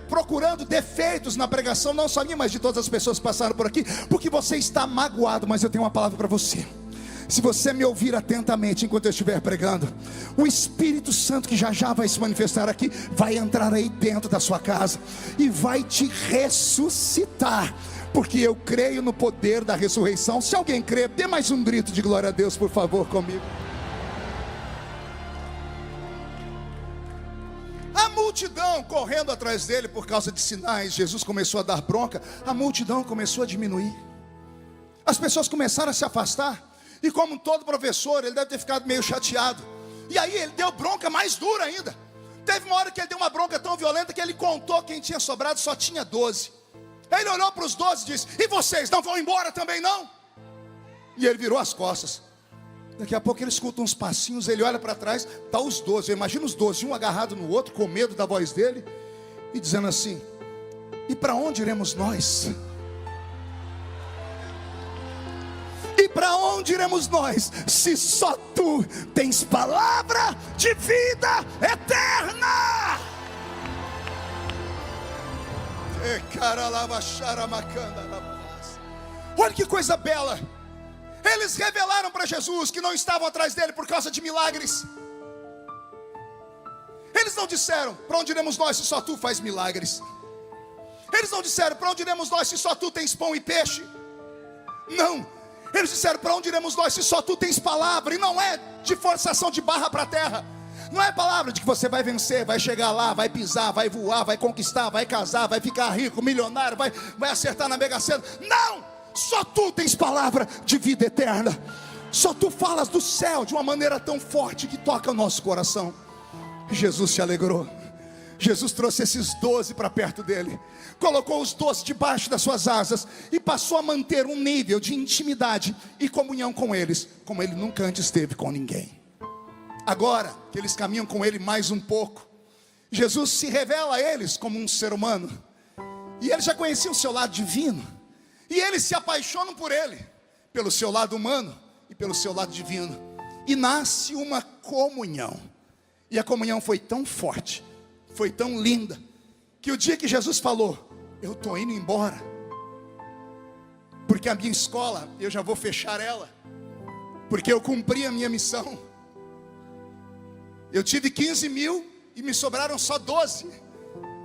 procurando defeitos na pregação, não só minha, mas de todas as pessoas que passaram por aqui, porque você está magoado. Mas eu tenho uma palavra para você: Se você me ouvir atentamente enquanto eu estiver pregando, o Espírito Santo, que já já vai se manifestar aqui, vai entrar aí dentro da sua casa e vai te ressuscitar, porque eu creio no poder da ressurreição. Se alguém crê, dê mais um grito de glória a Deus, por favor, comigo. A multidão correndo atrás dele por causa de sinais. Jesus começou a dar bronca, a multidão começou a diminuir, as pessoas começaram a se afastar. E como todo professor, ele deve ter ficado meio chateado. E aí ele deu bronca mais dura ainda. Teve uma hora que ele deu uma bronca tão violenta que ele contou quem tinha sobrado, só tinha 12. Aí ele olhou para os 12 e disse: e vocês não vão embora também não? E ele virou as costas. Daqui a pouco ele escuta uns passinhos, ele olha para trás, está os 12. Imagina os 12, um agarrado no outro, com medo da voz dele, e dizendo assim: e para onde iremos nós? E para onde iremos nós, se só tu tens palavra de vida eterna? Olha que coisa bela. Eles revelaram para Jesus que não estavam atrás dele por causa de milagres. Eles não disseram: para onde iremos nós se só tu faz milagres? Eles não disseram: para onde iremos nós se só tu tens pão e peixe? Não. Eles disseram: para onde iremos nós se só tu tens palavra? E não é de forçação de barra para a terra. Não é palavra de que você vai vencer, vai chegar lá, vai pisar, vai voar, vai conquistar, vai casar, vai ficar rico, milionário, vai acertar na Mega Sena. Não! Só tu tens palavra de vida eterna. Só tu falas do céu de uma maneira tão forte que toca o nosso coração. Jesus se alegrou. Jesus trouxe esses 12 para perto dele, colocou os 12 debaixo das suas asas e passou a manter um nível de intimidade e comunhão com eles, como ele nunca antes teve com ninguém. Agora que eles caminham com ele mais um pouco, Jesus se revela a eles como um ser humano, e eles já conheciam o seu lado divino, e eles se apaixonam por ele, pelo seu lado humano e pelo seu lado divino, e nasce uma comunhão. E a comunhão foi tão forte, foi tão linda, que o dia que Jesus falou: eu estou indo embora, porque a minha escola, eu já vou fechar ela, porque eu cumpri a minha missão. Eu tive 15 mil e me sobraram só 12,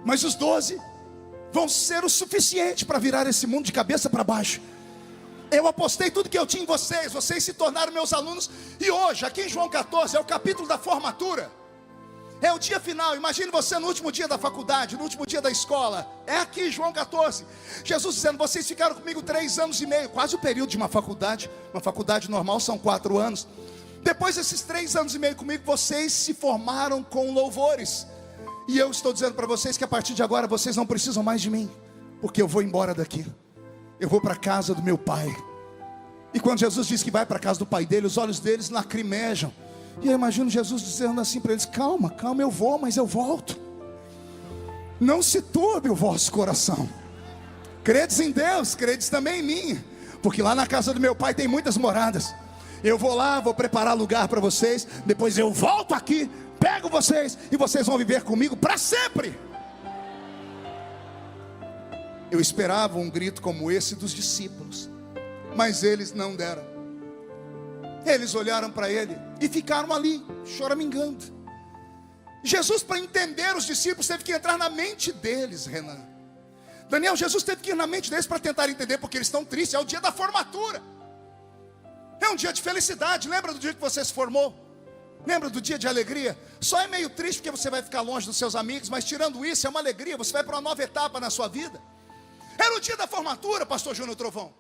mas os 12 vão ser o suficiente para virar esse mundo de cabeça para baixo. Eu apostei tudo que eu tinha em vocês, vocês se tornaram meus alunos. E hoje, aqui em João 14, é o capítulo da formatura, é o dia final. Imagine você no último dia da faculdade, no último dia da escola. É aqui, João 14, Jesus dizendo: vocês ficaram comigo 3 anos e meio, quase o período de uma faculdade. Uma faculdade normal são 4 anos. Depois desses 3 anos e meio comigo, vocês se formaram com louvores. E eu estou dizendo para vocês que a partir de agora vocês não precisam mais de mim, porque eu vou embora daqui, eu vou para a casa do meu pai. E quando Jesus diz que vai para a casa do pai dele, os olhos deles lacrimejam. E eu imagino Jesus dizendo assim para eles: calma, calma, eu vou, mas eu volto. Não se turbe o vosso coração. Credes em Deus, credes também em mim, porque lá na casa do meu pai tem muitas moradas. Eu vou lá, vou preparar lugar para vocês, depois eu volto aqui, pego vocês e vocês vão viver comigo para sempre. Eu esperava um grito como esse dos discípulos, mas eles não deram. Eles olharam para ele e ficaram ali, choramingando. Jesus, para entender os discípulos, teve que entrar na mente deles, Renan. Daniel, Jesus teve que ir na mente deles para tentar entender, porque eles estão tristes. É o dia da formatura, é um dia de felicidade. Lembra do dia que você se formou? Lembra do dia de alegria? Só é meio triste porque você vai ficar longe dos seus amigos, mas tirando isso é uma alegria, você vai para uma nova etapa na sua vida. Era o dia da formatura, pastor Júnior Trovão.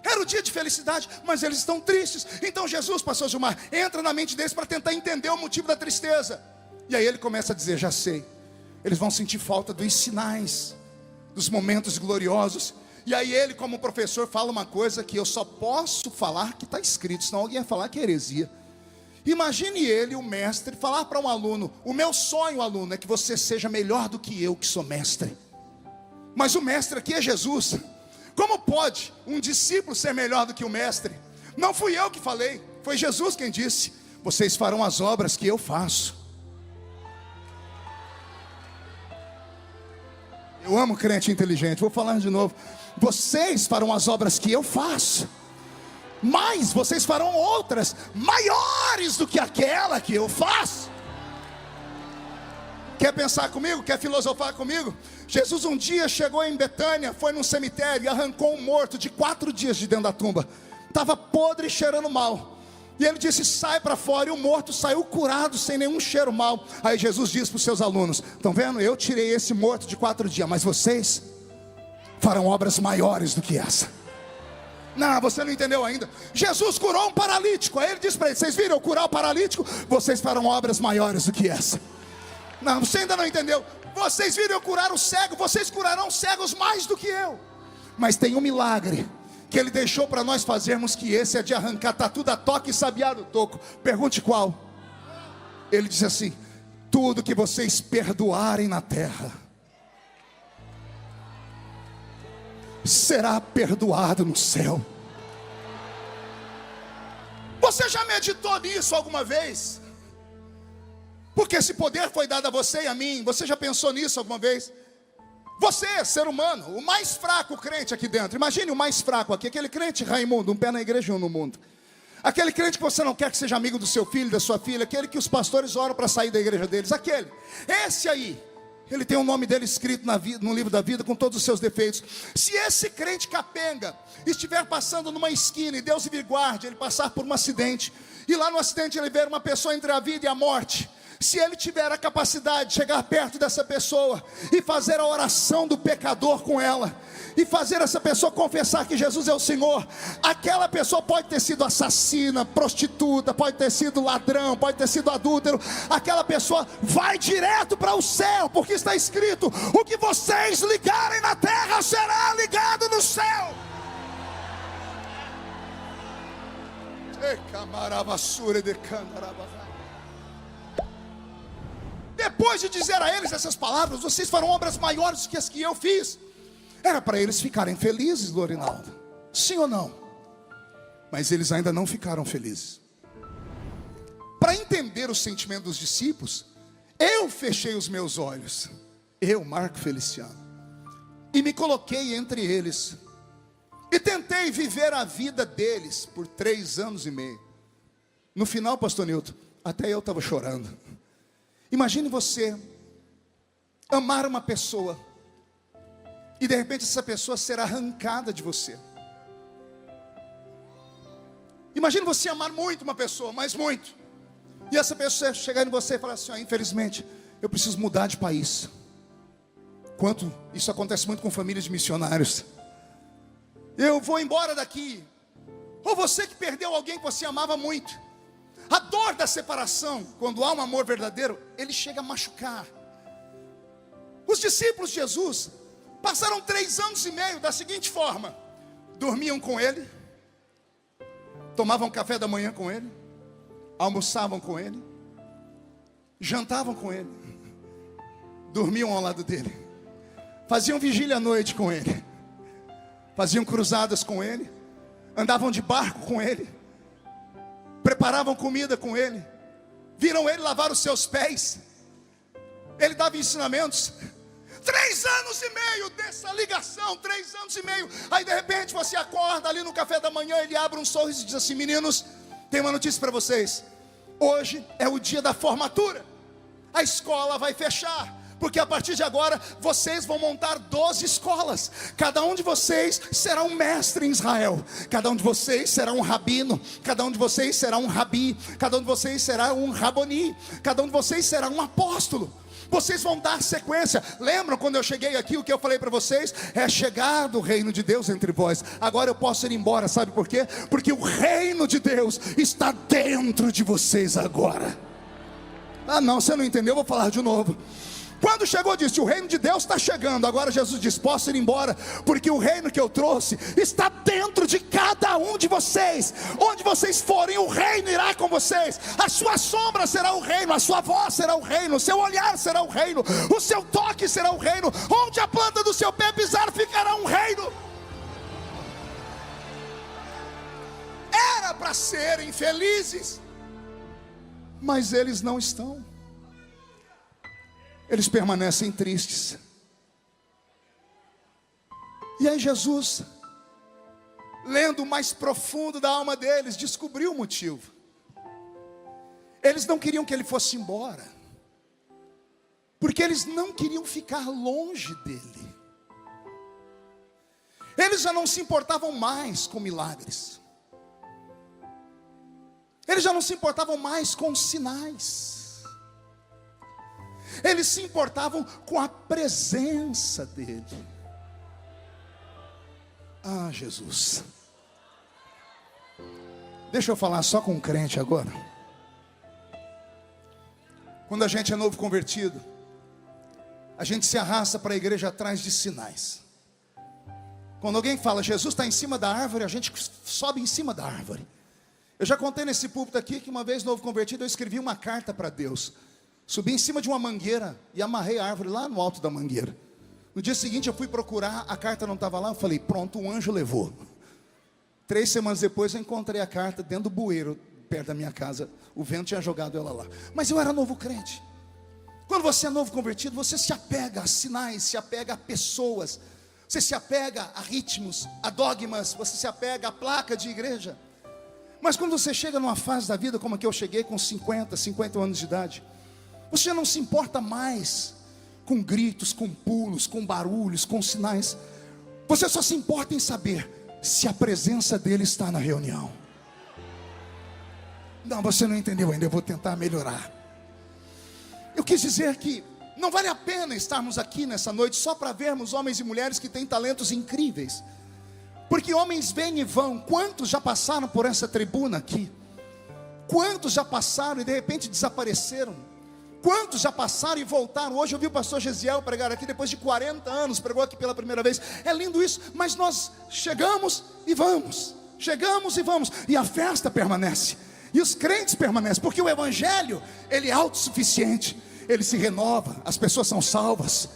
Era o dia de felicidade, mas eles estão tristes. Então Jesus, pastor Gilmar, entra na mente deles para tentar entender o motivo da tristeza. E aí ele começa a dizer: já sei, eles vão sentir falta dos sinais, dos momentos gloriosos. E aí ele, como professor, fala uma coisa que eu só posso falar que está escrito, senão alguém ia falar que é heresia. Imagine ele, o mestre, falar para um aluno: o meu sonho, aluno, é que você seja melhor do que eu, que sou mestre. Mas o mestre aqui é Jesus. Como pode um discípulo ser melhor do que o mestre? Não fui eu que falei, foi Jesus quem disse: vocês farão as obras que eu faço. Eu amo crente inteligente, vou falar de novo. Vocês farão as obras que eu faço. mas vocês farão outras maiores do que aquela que eu faço. Quer pensar comigo? Quer filosofar comigo? Jesus um dia chegou em Betânia, foi num cemitério e arrancou um morto de 4 dias de dentro da tumba. Estava podre e cheirando mal. E ele disse: sai para fora. E o morto saiu curado, sem nenhum cheiro mal. Aí Jesus disse para os seus alunos: estão vendo? Eu tirei esse morto de 4 dias, mas vocês farão obras maiores do que essa. Não, você não entendeu ainda. Jesus curou um paralítico. Aí ele disse para eles: vocês viram eu curar o paralítico? Vocês farão obras maiores do que essa. Não, você ainda não entendeu. Vocês viram eu curar o cego? Vocês curarão cegos mais do que eu. Mas tem um milagre que ele deixou para nós fazermos, que esse é de arrancar tatu da toca e sabiá do toco. Pergunte qual? Ele disse assim: tudo que vocês perdoarem na terra será perdoado no céu. Você já meditou nisso alguma vez? Porque esse poder foi dado a você e a mim. Você já pensou nisso alguma vez? Você, ser humano, o mais fraco crente aqui dentro. Imagine o mais fraco aqui, aquele crente Raimundo, um pé na igreja e um no mundo. Aquele crente que você não quer que seja amigo do seu filho, da sua filha. Aquele que os pastores oram para sair da igreja deles. Aquele, esse aí, ele tem o nome dele escrito no livro da vida, com todos os seus defeitos. Se esse crente capenga estiver passando numa esquina, e Deus me guarde, ele passar por um acidente, e lá no acidente ele ver uma pessoa entre a vida e a morte, se ele tiver a capacidade de chegar perto dessa pessoa e fazer a oração do pecador com ela, e fazer essa pessoa confessar que Jesus é o Senhor, aquela pessoa pode ter sido assassina, prostituta, pode ter sido ladrão, pode ter sido adúltero, aquela pessoa vai direto para o céu, porque está escrito: o que vocês ligarem na terra será ligado no céu. Depois de dizer a eles essas palavras: vocês farão obras maiores do que as que eu fiz, era para eles ficarem felizes, Lorinaldo, sim ou não? Mas eles ainda não ficaram felizes. Para entender o sentimento dos discípulos, eu fechei os meus olhos, eu, Marco Feliciano, e me coloquei entre eles, e tentei viver a vida deles por 3 anos e meio. No final, pastor Nilton, até eu estava chorando. Imagine você amar uma pessoa e de repente essa pessoa ser arrancada de você. Imagine você amar muito uma pessoa, mas muito, e essa pessoa chegar em você e falar assim: infelizmente eu preciso mudar de país. Quanto isso acontece muito com famílias de missionários. Eu vou embora daqui. Ou você que perdeu alguém que você amava muito. A dor da separação, quando há um amor verdadeiro, ele chega a machucar. Os discípulos de Jesus passaram 3 anos e meio da seguinte forma: dormiam com ele, tomavam café da manhã com ele, almoçavam com ele, jantavam com ele, dormiam ao lado dele, faziam vigília à noite com ele, faziam cruzadas com ele, andavam de barco com ele, preparavam comida com ele, viram ele lavar os seus pés, ele dava ensinamentos. 3 anos e meio dessa ligação, 3 anos e meio. Aí de repente você acorda ali no café da manhã, ele abre um sorriso e diz assim: meninos, tem uma notícia para vocês. Hoje é o dia da formatura. A escola vai fechar, porque a partir de agora vocês vão montar 12 escolas. Cada um de vocês será um mestre em Israel. Cada um de vocês será um rabino. Cada um de vocês será um rabi. Cada um de vocês será um raboni. Cada um de vocês será um apóstolo. Vocês vão dar sequência. Lembram quando eu cheguei aqui, o que eu falei para vocês? É chegado o reino de Deus entre vós. Agora eu posso ir embora, sabe por quê? Porque o reino de Deus está dentro de vocês agora. Ah não, você não entendeu, eu vou falar de novo. Quando chegou, disse: o reino de Deus está chegando. Agora Jesus diz: posso ir embora, porque o reino que eu trouxe está dentro de cada um de vocês. Onde vocês forem, o reino irá com vocês. A sua sombra será o reino, a sua voz será o reino, o seu olhar será o reino, o seu toque será o reino. Onde a planta do seu pé pisar, ficará um reino. Era para serem felizes, mas eles não estão. Eles permanecem tristes. E aí Jesus lendo o mais profundo da alma deles, descobriu o motivo. Eles não queriam que ele fosse embora, porque eles não queriam ficar longe dele. Eles já não se importavam mais com milagres. Eles já não se importavam mais com sinais. Eles se importavam com a presença dele. Ah, Jesus. Deixa eu falar só com um crente agora. Quando a gente é novo convertido, a gente se arrasta para a igreja atrás de sinais. Quando alguém fala, Jesus está em cima da árvore, a gente sobe em cima da árvore. Eu já contei nesse púlpito aqui que uma vez, novo convertido, eu escrevi uma carta para Deus. Subi em cima de uma mangueira e amarrei a árvore lá no alto da mangueira. No dia seguinte eu fui procurar, a carta não estava lá, eu falei, pronto, um anjo levou. 3 semanas depois eu encontrei a carta dentro do bueiro, perto da minha casa. O vento tinha jogado ela lá. Mas eu era novo crente. Quando você é novo convertido, você se apega a sinais, se apega a pessoas, você se apega a ritmos, a dogmas, você se apega à placa de igreja. Mas quando você chega numa fase da vida como a que eu cheguei, com 50 anos de idade, você já não se importa mais com gritos, com pulos, com barulhos, com sinais. Você só se importa em saber se a presença dele está na reunião. Não, você não entendeu ainda, eu vou tentar melhorar. Eu quis dizer que não vale a pena estarmos aqui nessa noite só para vermos homens e mulheres que têm talentos incríveis. Porque homens vêm e vão. Quantos já passaram por essa tribuna aqui? Quantos já passaram e de repente desapareceram? Quantos já passaram e voltaram? Hoje eu vi o pastor Gesiel pregar aqui, depois de 40 anos, pregou aqui pela primeira vez. É lindo isso, mas nós chegamos e vamos. Chegamos e vamos. E a festa permanece. E os crentes permanecem, porque o evangelho, ele é autossuficiente. Ele se renova, as pessoas são salvas.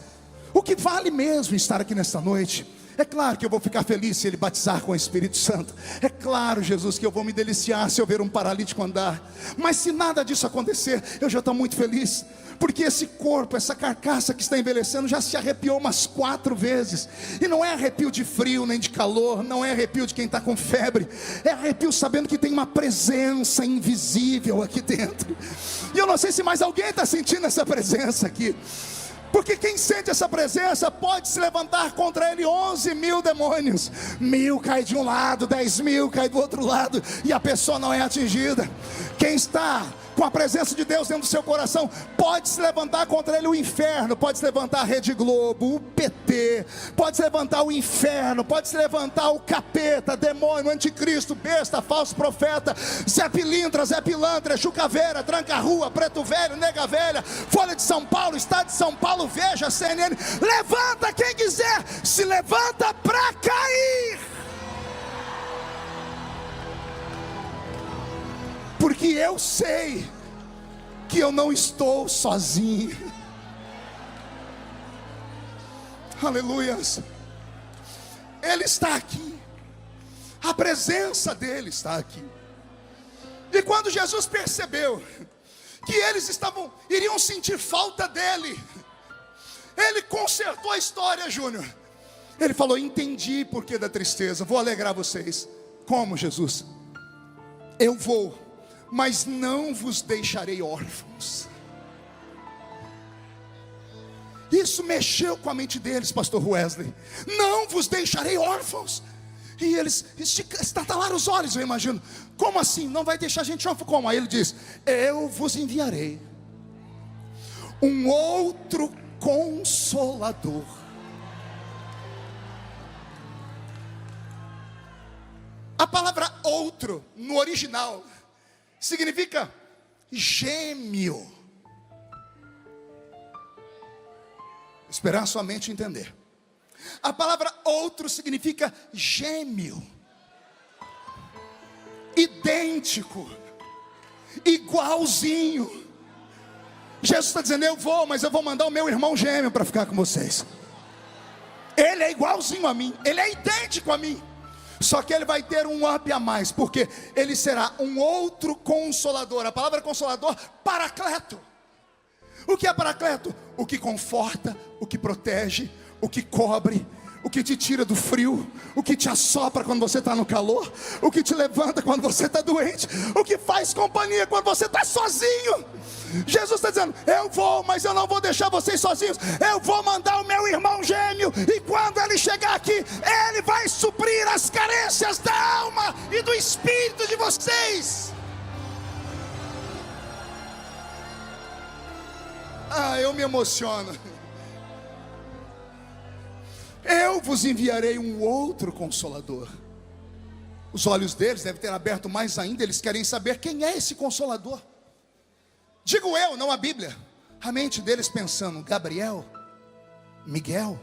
O que vale mesmo estar aqui nesta noite? É claro que eu vou ficar feliz se ele batizar com o Espírito Santo. É claro, Jesus, que eu vou me deliciar se eu ver um paralítico andar. Mas se nada disso acontecer, eu já estou muito feliz. Porque esse corpo, essa carcaça que está envelhecendo, já se arrepiou umas 4 vezes. E não é arrepio de frio nem de calor, não é arrepio de quem está com febre. É arrepio sabendo que tem uma presença invisível aqui dentro. E eu não sei se mais alguém está sentindo essa presença aqui. Porque quem sente essa presença pode se levantar contra ele 11.000 demônios. 1.000 cai de um lado, 10.000 cai do outro lado, e a pessoa não é atingida. Quem está com a presença de Deus dentro do seu coração pode se levantar contra ele o inferno. Pode se levantar a Rede Globo, o PT, pode se levantar o inferno, pode se levantar o capeta, demônio, anticristo, besta, falso profeta, Zé Pilintra, Zé Pilantra, Chucaveira, Tranca-Rua, Preto Velho, Nega Velha, Folha de São Paulo, Estado de São Paulo, Veja, CNN. Levanta quem quiser, se levanta para cair. Porque eu sei que eu não estou sozinho. Aleluias. Ele está aqui. A presença dele está aqui. E quando Jesus percebeu que eles iriam sentir falta dele, ele consertou a história, Júnior. Ele falou: entendi por que da tristeza, vou alegrar vocês. Como, Jesus? Eu vou, mas não vos deixarei órfãos. Isso mexeu com a mente deles, pastor Wesley. Não vos deixarei órfãos. E eles estatalaram os olhos, eu imagino. Como assim? Não vai deixar a gente órfão? Como? Aí ele diz: eu vos enviarei um outro Consolador. A palavra outro, no original, significa gêmeo. Esperar sua mente entender. A palavra outro significa gêmeo, idêntico, igualzinho. Jesus está dizendo: eu vou, mas eu vou mandar o meu irmão gêmeo para ficar com vocês. Ele é igualzinho a mim, ele é idêntico a mim. Só que ele vai ter um up a mais, porque ele será um outro consolador. A palavra consolador, paracleto. O que é paracleto? O que conforta, o que protege, o que cobre, o que te tira do frio, o que te assopra quando você está no calor, o que te levanta quando você está doente, o que faz companhia quando você está sozinho. Jesus está dizendo: eu vou, mas eu não vou deixar vocês sozinhos. Eu vou mandar o meu irmão gêmeo, e quando ele chegar aqui, ele vai suprir as carências da alma e do espírito de vocês. Eu me emociono. Eu vos enviarei um outro Consolador. Os olhos deles devem ter aberto mais ainda. Eles querem saber quem é esse Consolador. Digo eu, não a Bíblia. A mente deles pensando: Gabriel, Miguel,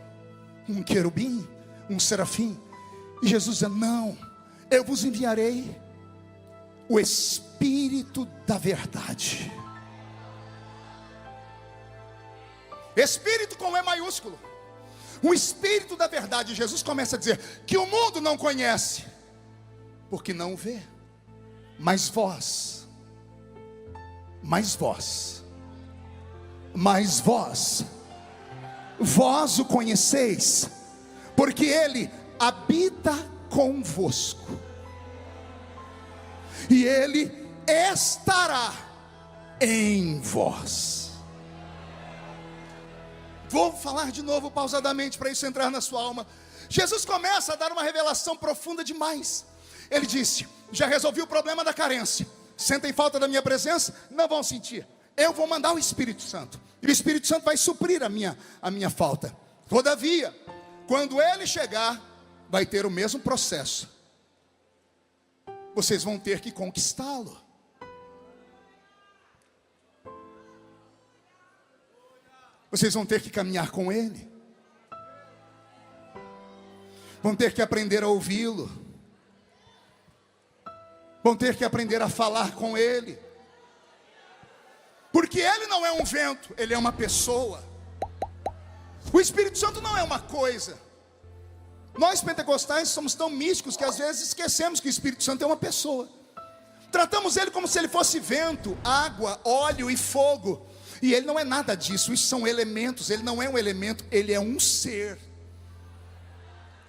um querubim, um serafim. E Jesus dizendo: não, eu vos enviarei o Espírito da verdade. Espírito com E maiúsculo. O Espírito da verdade. Jesus começa a dizer que o mundo não conhece, porque não vê. Mas vós o conheceis, porque Ele habita convosco, e Ele estará em vós. Vou falar de novo pausadamente para isso entrar na sua alma. Jesus começa a dar uma revelação profunda demais. Ele disse: já resolvi o problema da carência. Sentem falta da minha presença? Não vão sentir. Eu vou mandar o Espírito Santo, e o Espírito Santo vai suprir a minha falta. Todavia, quando Ele chegar, vai ter o mesmo processo. Vocês vão ter que conquistá-lo. Vocês vão ter que caminhar com Ele. Vão ter que aprender a ouvi-lo. Vão ter que aprender a falar com Ele. Porque Ele não é um vento, Ele é uma pessoa. O Espírito Santo não é uma coisa. Nós pentecostais somos tão místicos que às vezes esquecemos que o Espírito Santo é uma pessoa. Tratamos Ele como se Ele fosse vento, água, óleo e fogo. E Ele não é nada disso, isso são elementos. Ele não é um elemento, Ele é um ser.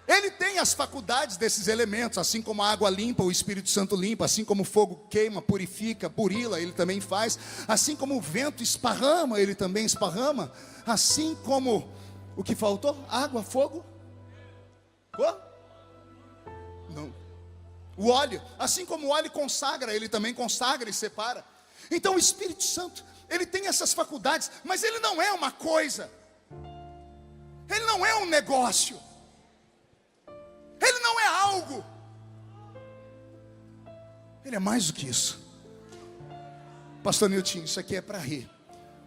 Ele tem as faculdades desses elementos, assim como a água limpa, o Espírito Santo limpa, assim como o fogo queima, purifica, burila, Ele também faz, assim como o vento esparrama, Ele também esparrama, assim como, o que faltou? Água, fogo? Não. O óleo, assim como o óleo consagra, Ele também consagra e separa. Então o Espírito Santo, Ele tem essas faculdades, mas Ele não é uma coisa, Ele não é um negócio, Ele não é algo, Ele é mais do que isso. Pastor Nilton, isso aqui é para rir.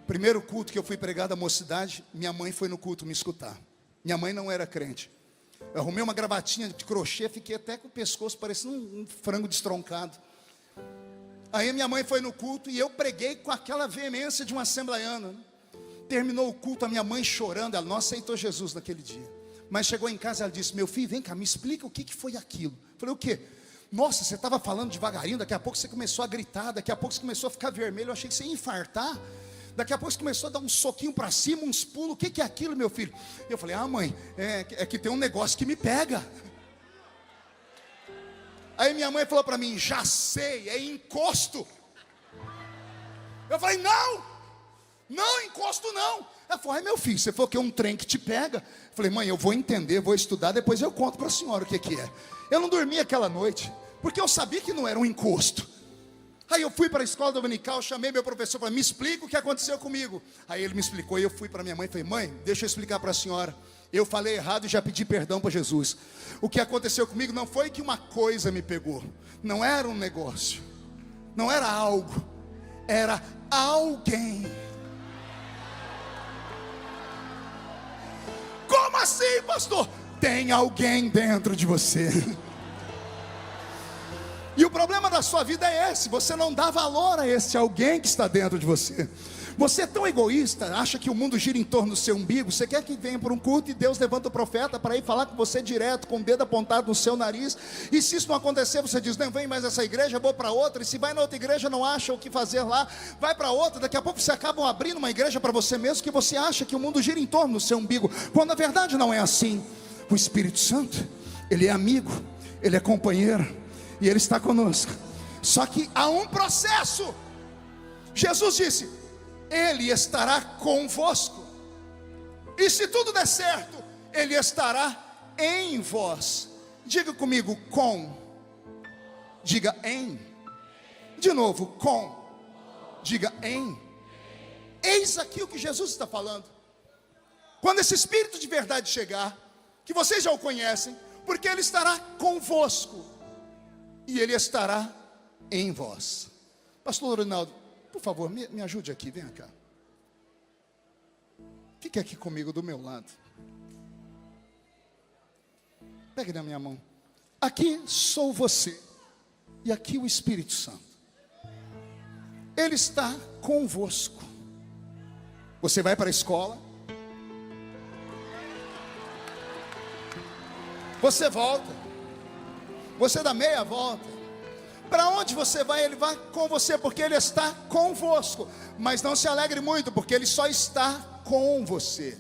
Primeiro culto que eu fui pregar da mocidade, minha mãe foi no culto me escutar. Minha mãe não era crente. Eu arrumei uma gravatinha de crochê, fiquei até com o pescoço parecendo um frango destroncado. Aí minha mãe foi no culto e eu preguei com aquela veemência de um assembleiano, né? Terminou o culto, a minha mãe chorando. Ela não aceitou Jesus naquele dia, mas chegou em casa e ela disse: meu filho, vem cá, me explica o que foi aquilo. Eu falei: o quê? Nossa, você estava falando devagarinho, daqui a pouco você começou a gritar, daqui a pouco você começou a ficar vermelho, eu achei que você ia infartar. Daqui a pouco você começou a dar um soquinho para cima, uns pulos, o que é aquilo, meu filho? Eu falei: ah, mãe, é que tem um negócio que me pega. Aí minha mãe falou para mim: já sei, é encosto. Eu falei: não, encosto não. Ela falou: ai, meu filho, você falou que é um trem que te pega. Eu falei: mãe, eu vou entender, vou estudar, depois eu conto para a senhora o que é. Eu não dormi aquela noite, porque eu sabia que não era um encosto. Aí eu fui para a escola dominical, chamei meu professor, falei: me explica o que aconteceu comigo. Aí ele me explicou, e eu fui para minha mãe e falei: mãe, deixa eu explicar para a senhora. Eu falei errado e já pedi perdão para Jesus. O que aconteceu comigo não foi que uma coisa me pegou, não era um negócio, não era algo, era alguém. Como assim, pastor? Tem alguém dentro de você. E o problema da sua vida é esse: você não dá valor a esse alguém que está dentro de você. Você é tão egoísta, acha que o mundo gira em torno do seu umbigo. Você quer que venha por um culto e Deus levanta o profeta para ir falar com você direto, com o dedo apontado no seu nariz. E se isso não acontecer, você diz: não vem mais essa igreja, vou para outra. E se vai na outra igreja, não acha o que fazer lá, vai para outra. Daqui a pouco você acaba abrindo uma igreja para você mesmo, que você acha que o mundo gira em torno do seu umbigo, quando na verdade não é assim. O Espírito Santo, Ele é amigo, Ele é companheiro, e Ele está conosco. Só que há um processo. Jesus disse: Ele estará convosco, e se tudo der certo, Ele estará em vós. Diga comigo, com. Diga em. De novo, com. Diga em. Eis aqui o que Jesus está falando. Quando esse Espírito de verdade chegar, que vocês já o conhecem, porque Ele estará convosco, e Ele estará em vós. Pastor Ronaldo, por favor, me ajude aqui, venha cá. Fique aqui comigo do meu lado. Pegue na minha mão. Aqui sou você, e aqui o Espírito Santo. Ele está convosco. Você vai para a escola, você volta, você dá meia volta. Para onde você vai, Ele vai com você, porque Ele está convosco. Mas não se alegre muito, porque Ele só está com você.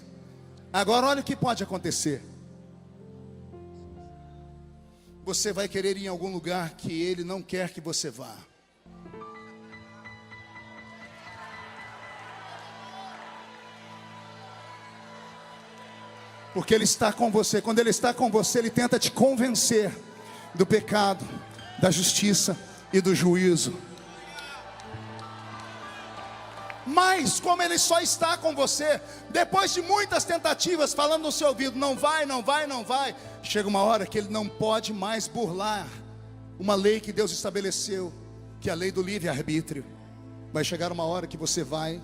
Agora olha o que pode acontecer. Você vai querer ir em algum lugar que Ele não quer que você vá. Porque Ele está com você. Quando Ele está com você, Ele tenta te convencer do pecado, da justiça e do juízo. Mas como Ele só está com você, depois de muitas tentativas falando no seu ouvido, não vai, não vai, não vai, chega uma hora que Ele não pode mais burlar uma lei que Deus estabeleceu, que é a lei do livre-arbítrio. Vai chegar uma hora que você vai,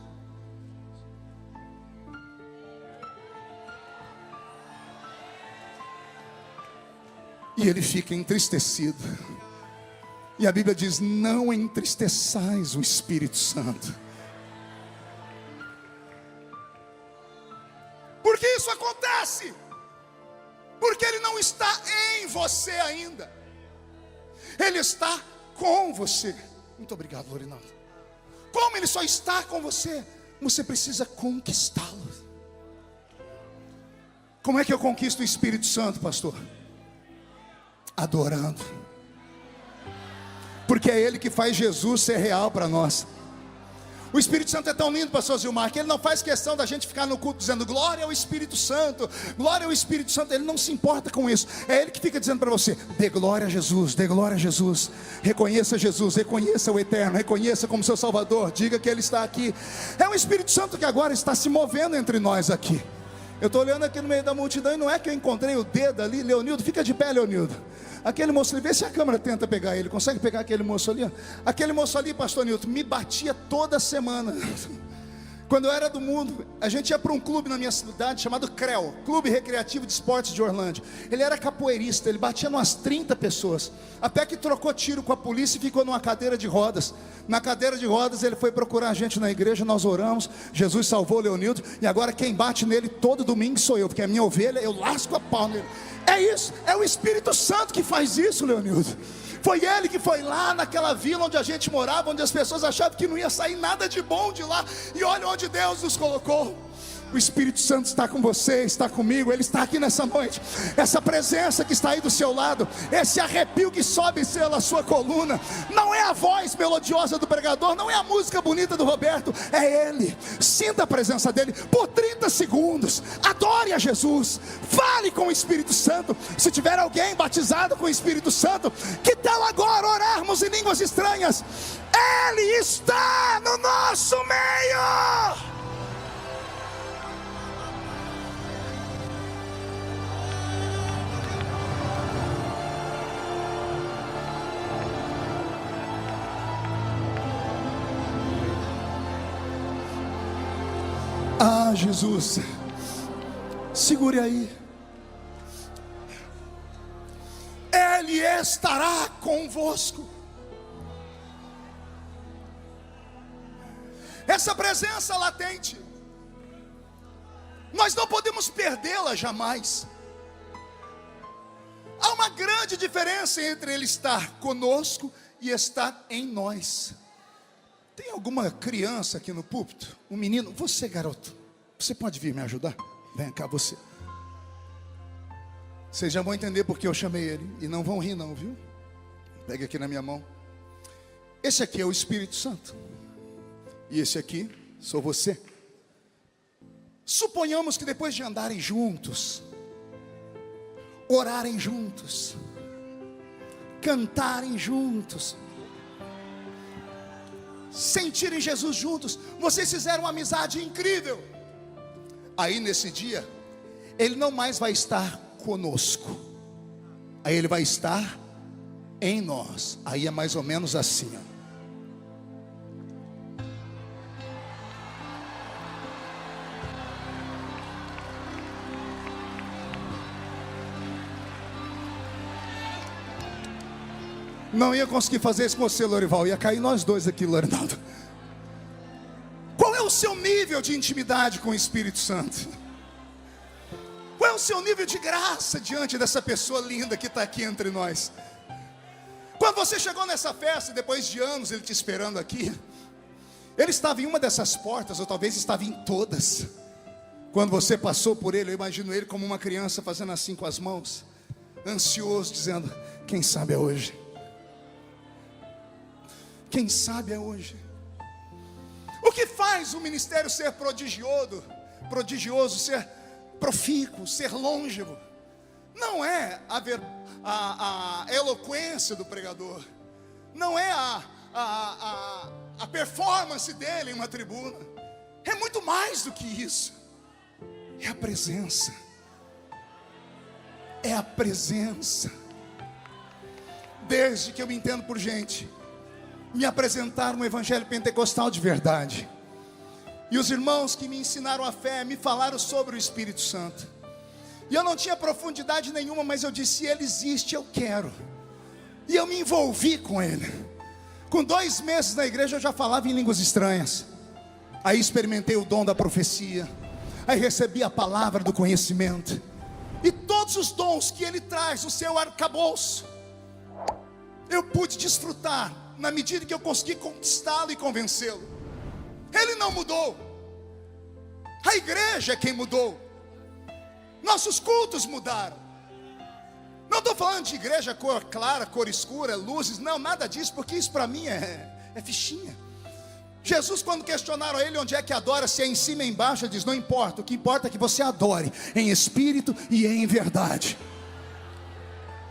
e Ele fica entristecido. E a Bíblia diz: não entristeçais o Espírito Santo. Por que isso acontece? Porque Ele não está em você ainda. Ele está com você. Muito obrigado, Lorinaldo. Como Ele só está com você, você precisa conquistá-lo. Como é que eu conquisto o Espírito Santo, pastor? Adorando. Porque é Ele que faz Jesus ser real para nós. O Espírito Santo é tão lindo, pastor Zilmar, que Ele não faz questão da gente ficar no culto dizendo glória ao Espírito Santo, glória ao Espírito Santo. Ele não se importa com isso. É Ele que fica dizendo para você: dê glória a Jesus, dê glória a Jesus. Reconheça Jesus, reconheça o Eterno, reconheça como seu Salvador, diga que Ele está aqui. É o Espírito Santo que agora está se movendo entre nós aqui. Eu estou olhando aqui no meio da multidão e não é que eu encontrei o dedo ali. Leonildo, fica de pé, Leonildo. Aquele moço ali, vê se a câmera tenta pegar ele. Consegue pegar aquele moço ali? Aquele moço ali, pastor Nilton, me batia toda semana. Quando eu era do mundo, a gente ia para um clube na minha cidade chamado CREL, Clube Recreativo de Esportes de Orlândia. Ele era capoeirista, ele batia umas 30 pessoas. Até que trocou tiro com a polícia e ficou numa cadeira de rodas. Na cadeira de rodas ele foi procurar a gente na igreja, nós oramos, Jesus salvou o Leonildo. E agora quem bate nele todo domingo sou eu, porque é minha ovelha, eu lasco a pau nele. É isso, é o Espírito Santo que faz isso, Leonildo. Foi Ele que foi lá naquela vila onde a gente morava, onde as pessoas achavam que não ia sair nada de bom de lá. E olha onde Deus nos colocou. O Espírito Santo está com você, está comigo. Ele está aqui nessa noite. Essa presença que está aí do seu lado, esse arrepio que sobe pela sua coluna, não é a voz melodiosa do pregador, não é a música bonita do Roberto, é Ele. Sinta a presença dEle por 30 segundos. Adore a Jesus. Fale com o Espírito Santo. Se tiver alguém batizado com o Espírito Santo, que tal agora orarmos em línguas estranhas? Ele está no nosso meio. Ah, Jesus, segure aí. Ele estará convosco. Essa presença latente, nós não podemos perdê-la jamais. Há uma grande diferença entre Ele estar conosco e estar em nós. Tem alguma criança aqui no púlpito? Um menino? Você, garoto, você pode vir me ajudar? Vem cá, você. Vocês já vão entender porque eu chamei ele. E não vão rir não, viu? Pegue aqui na minha mão. Esse aqui é o Espírito Santo. E esse aqui sou você. Suponhamos que depois de andarem juntos, orarem juntos, cantarem juntos, sentirem Jesus juntos, vocês fizeram uma amizade incrível. Aí nesse dia, Ele não mais vai estar conosco, aí Ele vai estar em nós. Aí é mais ou menos assim, ó. Não ia conseguir fazer isso com você, Lorival. Ia cair nós dois aqui, Lorinaldo. Qual é o seu nível de intimidade com o Espírito Santo? Qual é o seu nível de graça diante dessa pessoa linda que está aqui entre nós? Quando você chegou nessa festa, depois de anos ele te esperando aqui, ele estava em uma dessas portas, ou talvez estava em todas. Quando você passou por ele, eu imagino ele como uma criança fazendo assim com as mãos, ansioso, dizendo: quem sabe é hoje. Quem sabe é hoje. O que faz o ministério ser prodigioso, ser profícuo, ser longevo? Não é a eloquência do pregador, não é a performance dele em uma tribuna. É muito mais do que isso. É a presença. É a presença. Desde que eu me entendo por gente, me apresentaram um evangelho pentecostal de verdade, e os irmãos que me ensinaram a fé me falaram sobre o Espírito Santo, e eu não tinha profundidade nenhuma, mas eu disse: ele existe, eu quero. E eu me envolvi com ele. Com 2 meses na igreja eu já falava em línguas estranhas. Aí experimentei o dom da profecia, aí recebi a palavra do conhecimento, e todos os dons que ele traz, o seu arcabouço, eu pude desfrutar na medida que eu consegui conquistá-lo e convencê-lo. Ele não mudou, a igreja é quem mudou. Nossos cultos mudaram. Não estou falando de igreja cor clara, cor escura, luzes, não, nada disso, porque isso para mim é fichinha. Jesus, quando questionaram ele onde é que adora, se é em cima ou embaixo, ele diz: não importa, o que importa é que você adore em espírito e em verdade.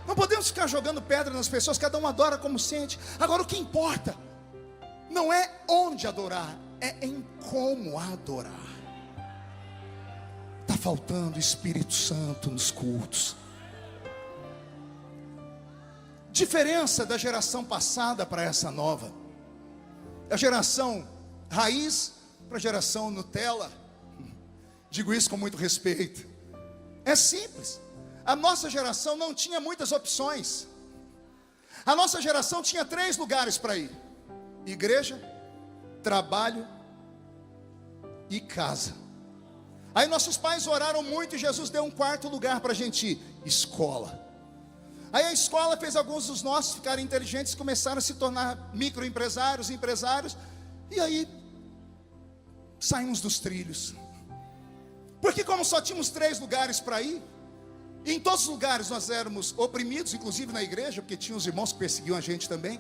Não podemos ficar jogando pedra nas pessoas, cada um adora como sente. Agora o que importa não é onde adorar, é em como adorar. Está faltando o Espírito Santo nos cultos. Diferença da geração passada para essa nova. A geração raiz para a geração Nutella. Digo isso com muito respeito. É simples. A nossa geração não tinha muitas opções. A nossa geração tinha 3 lugares para ir: igreja, trabalho e casa. Aí nossos pais oraram muito e Jesus deu um 4º lugar para a gente ir: escola. Aí a escola fez alguns dos nossos ficarem inteligentes, começaram a se tornar microempresários, empresários, e aí saímos dos trilhos. Porque como só tínhamos 3 lugares para ir, e em todos os lugares nós éramos oprimidos, inclusive na igreja, porque tinha os irmãos que perseguiam a gente também,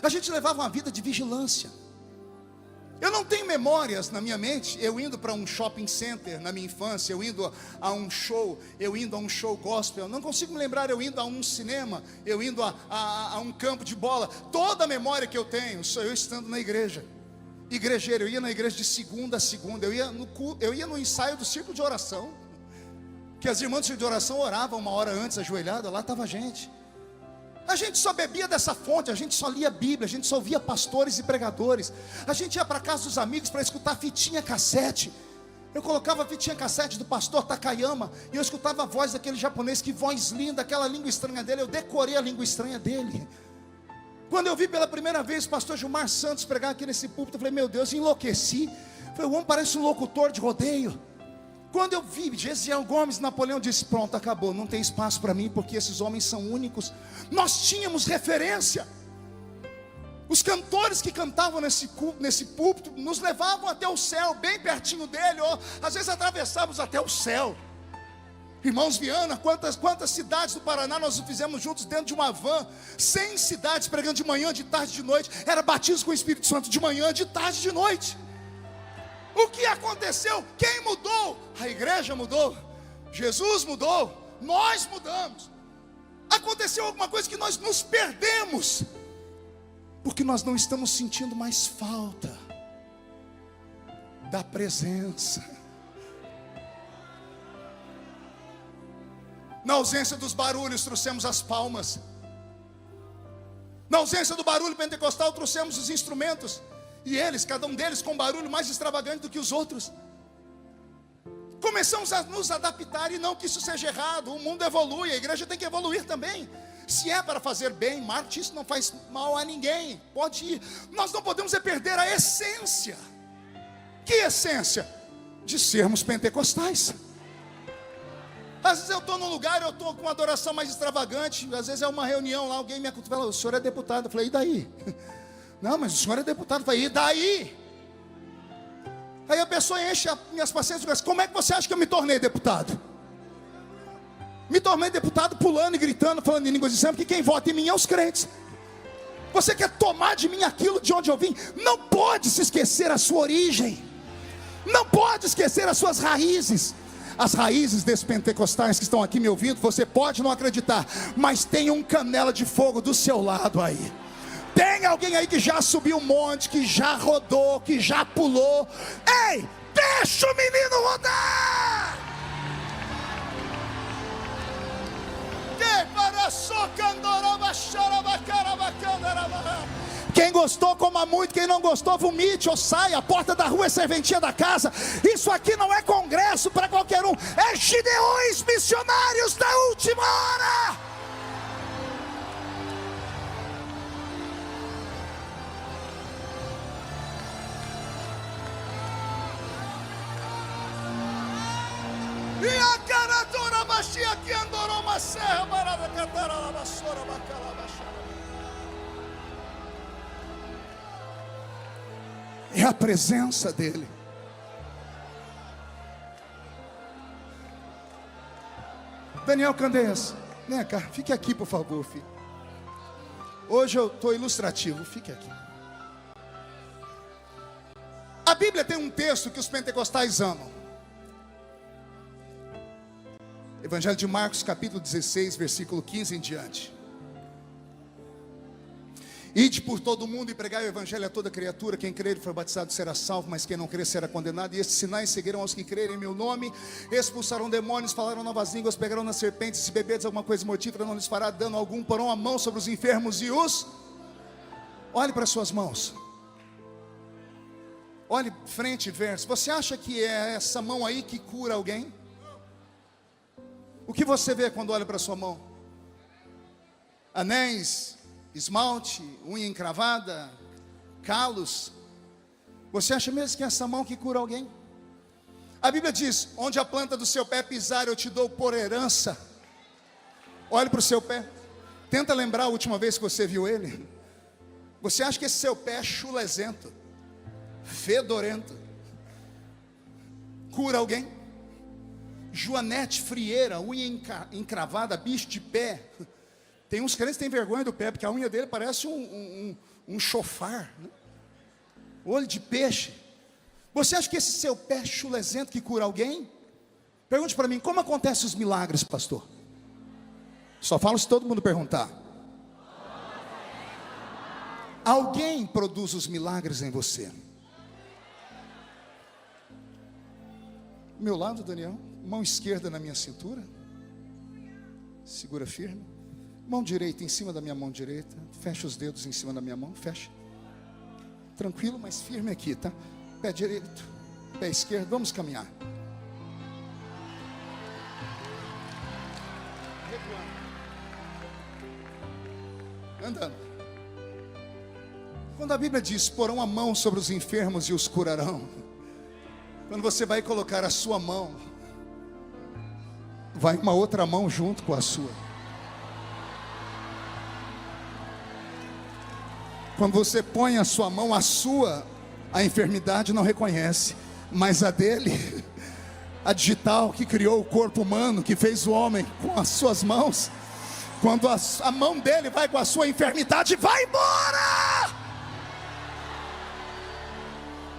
a gente levava uma vida de vigilância. Eu não tenho memórias na minha mente, eu indo para um shopping center na minha infância, eu indo a um show, eu indo a um show gospel, não consigo me lembrar eu indo a um cinema, eu indo a um campo de bola. Toda a memória que eu tenho, sou eu estando na igreja, igrejeiro. Eu ia na igreja de segunda a segunda, eu ia no ensaio do círculo de oração, que as irmãs do círculo de oração oravam 1 hora antes, ajoelhada, lá estava a gente. A gente só bebia dessa fonte, a gente só lia a Bíblia, a gente só ouvia pastores e pregadores. A gente ia para casa dos amigos para escutar fitinha cassete. Eu colocava a fitinha cassete do pastor Takayama e eu escutava a voz daquele japonês, que voz linda, aquela língua estranha dele. Eu decorei a língua estranha dele. Quando eu vi pela primeira vez o pastor Gilmar Santos pregar aqui nesse púlpito, eu falei: meu Deus, enlouqueci. Falei: o homem parece um locutor de rodeio. Quando eu vi Gesiel Gomes, Napoleão, disse: pronto, acabou, não tem espaço para mim, porque esses homens são únicos. Nós tínhamos referência. Os cantores que cantavam nesse púlpito nos levavam até o céu, bem pertinho dele, ou às vezes atravessávamos até o céu. Irmãos Viana, quantas cidades do Paraná nós fizemos juntos dentro de uma van? 100 cidades pregando de manhã, de tarde, de noite. Era batismo com o Espírito Santo de manhã, de tarde, de noite. O que aconteceu? Quem mudou? A igreja mudou, Jesus mudou, nós mudamos. Aconteceu alguma coisa que nós nos perdemos, porque nós não estamos sentindo mais falta da presença. Na ausência dos barulhos, trouxemos as palmas. Na ausência do barulho pentecostal, trouxemos os instrumentos. E eles, cada um deles com barulho mais extravagante do que os outros. Começamos a nos adaptar, e não que isso seja errado. O mundo evolui, a igreja tem que evoluir também. Se é para fazer bem, marketing, isso não faz mal a ninguém. Pode ir. Nós não podemos perder a essência. Que essência? De sermos pentecostais. Às vezes eu estou num lugar, eu estou com uma adoração mais extravagante. Às vezes é uma reunião lá, alguém me acutela, o senhor é deputado. Eu falei, e daí? Não, mas o senhor é deputado. Eu falei, e daí? Aí a pessoa enche as minhas paciências e diz, como é que você acha que eu me tornei deputado? Me tornei deputado pulando e gritando, falando em línguas estranhas, porque quem vota em mim é os crentes. Você quer tomar de mim aquilo de onde eu vim? Não pode se esquecer a sua origem. Não pode esquecer as suas raízes. As raízes desses pentecostais que estão aqui me ouvindo, você pode não acreditar, mas tem um canela de fogo do seu lado aí. Tem alguém aí que já subiu um monte, que já rodou, que já pulou. Ei, deixa o menino rodar! Quem gostou, coma muito. Quem não gostou, vomite ou saia. A porta da rua é serventia da casa. Isso aqui não é congresso para qualquer um. É Gideões missionários da última hora. E a caradora baixia que andou uma serra barada cantar a vassoura bacala baixada. É a presença dele. Daniel Candeias, vem cá, fique aqui por favor, filho. Hoje eu estou ilustrativo, fique aqui. A Bíblia tem um texto que os pentecostais amam. Evangelho de Marcos, capítulo 16, versículo 15 em diante. Ide por todo o mundo e pregai o evangelho a toda criatura. Quem crer e for batizado será salvo, mas quem não crer será condenado. E estes sinais seguirão aos que crerem em meu nome: expulsarão demônios, falarão novas línguas, pegarão nas serpentes, se beberdes alguma coisa mortífera não lhes fará dano algum, porão a mão sobre os enfermos e os... Olhe para as suas mãos. Olhe frente e verso. Você acha que é essa mão aí que cura alguém? O que você vê quando olha para a sua mão? Anéis, esmalte, unha encravada, calos. Você acha mesmo que é essa mão que cura alguém? A Bíblia diz, onde a planta do seu pé pisar eu te dou por herança. Olhe para o seu pé. Tenta lembrar a última vez que você viu ele. Você acha que esse seu pé é chulezento, fedorento, cura alguém? Joanete frieira, unha encravada, bicho de pé. Tem uns crentes que têm vergonha do pé, porque a unha dele parece um chofar, né? Olho de peixe. Você acha que esse seu pé chulezento que cura alguém? Pergunte para mim, como acontecem os milagres, pastor? Só falo se todo mundo perguntar. Alguém produz os milagres em você. Meu lado, Daniel, mão esquerda na minha cintura, segura firme. Mão direita em cima da minha mão direita. Fecha os dedos em cima da minha mão, fecha. Tranquilo, mas firme aqui, tá? Pé direito, pé esquerdo, vamos caminhar. Andando. Quando a Bíblia diz, porão a mão sobre os enfermos e os curarão. Quando você vai colocar a sua mão, vai uma outra mão junto com a sua. Quando você põe a sua mão, a enfermidade não reconhece, mas a dele, A digital que criou o corpo humano, que fez o homem com as suas mãos, quando a mão dele vai com a sua enfermidade, vai embora!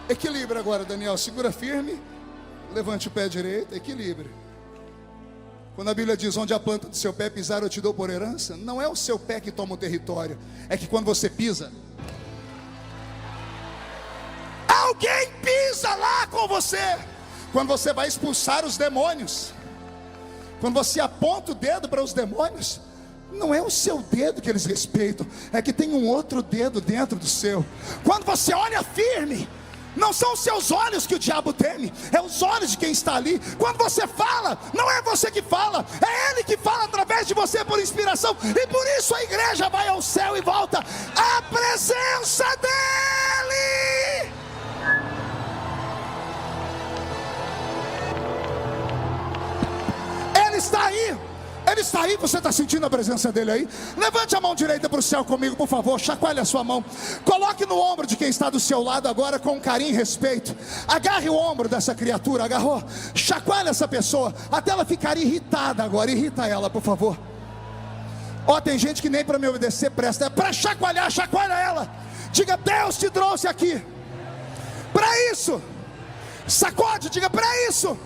Equilibra agora, Daniel, segura firme, levante o pé direito, equilibre. Quando a Bíblia diz, onde a planta do seu pé pisar eu te dou por herança, não é o seu pé que toma o território, é que quando você pisa, alguém pisa lá com você. Quando você vai expulsar os demônios, quando você aponta o dedo para os demônios, não é o seu dedo que eles respeitam, é que tem um outro dedo dentro do seu. Quando você olha firme, não são os seus olhos que o diabo teme, é os olhos de quem está ali. Quando você fala, não é você que fala, é ele que fala através de você por inspiração. E por isso a igreja vai ao céu e volta à presença dele. Ele está aí. Ele está aí, você está sentindo a presença dele aí? Levante a mão direita para o céu comigo, por favor. Chacoalhe a sua mão. Coloque no ombro de quem está do seu lado agora com carinho e respeito. Agarre o ombro dessa criatura, agarrou? Chacoalhe essa pessoa, até ela ficar irritada agora. Irrita ela, por favor. Ó, tem gente que nem para me obedecer presta. É para chacoalhar, chacoalha ela. Diga, Deus te trouxe aqui para isso. Sacode, diga, para isso.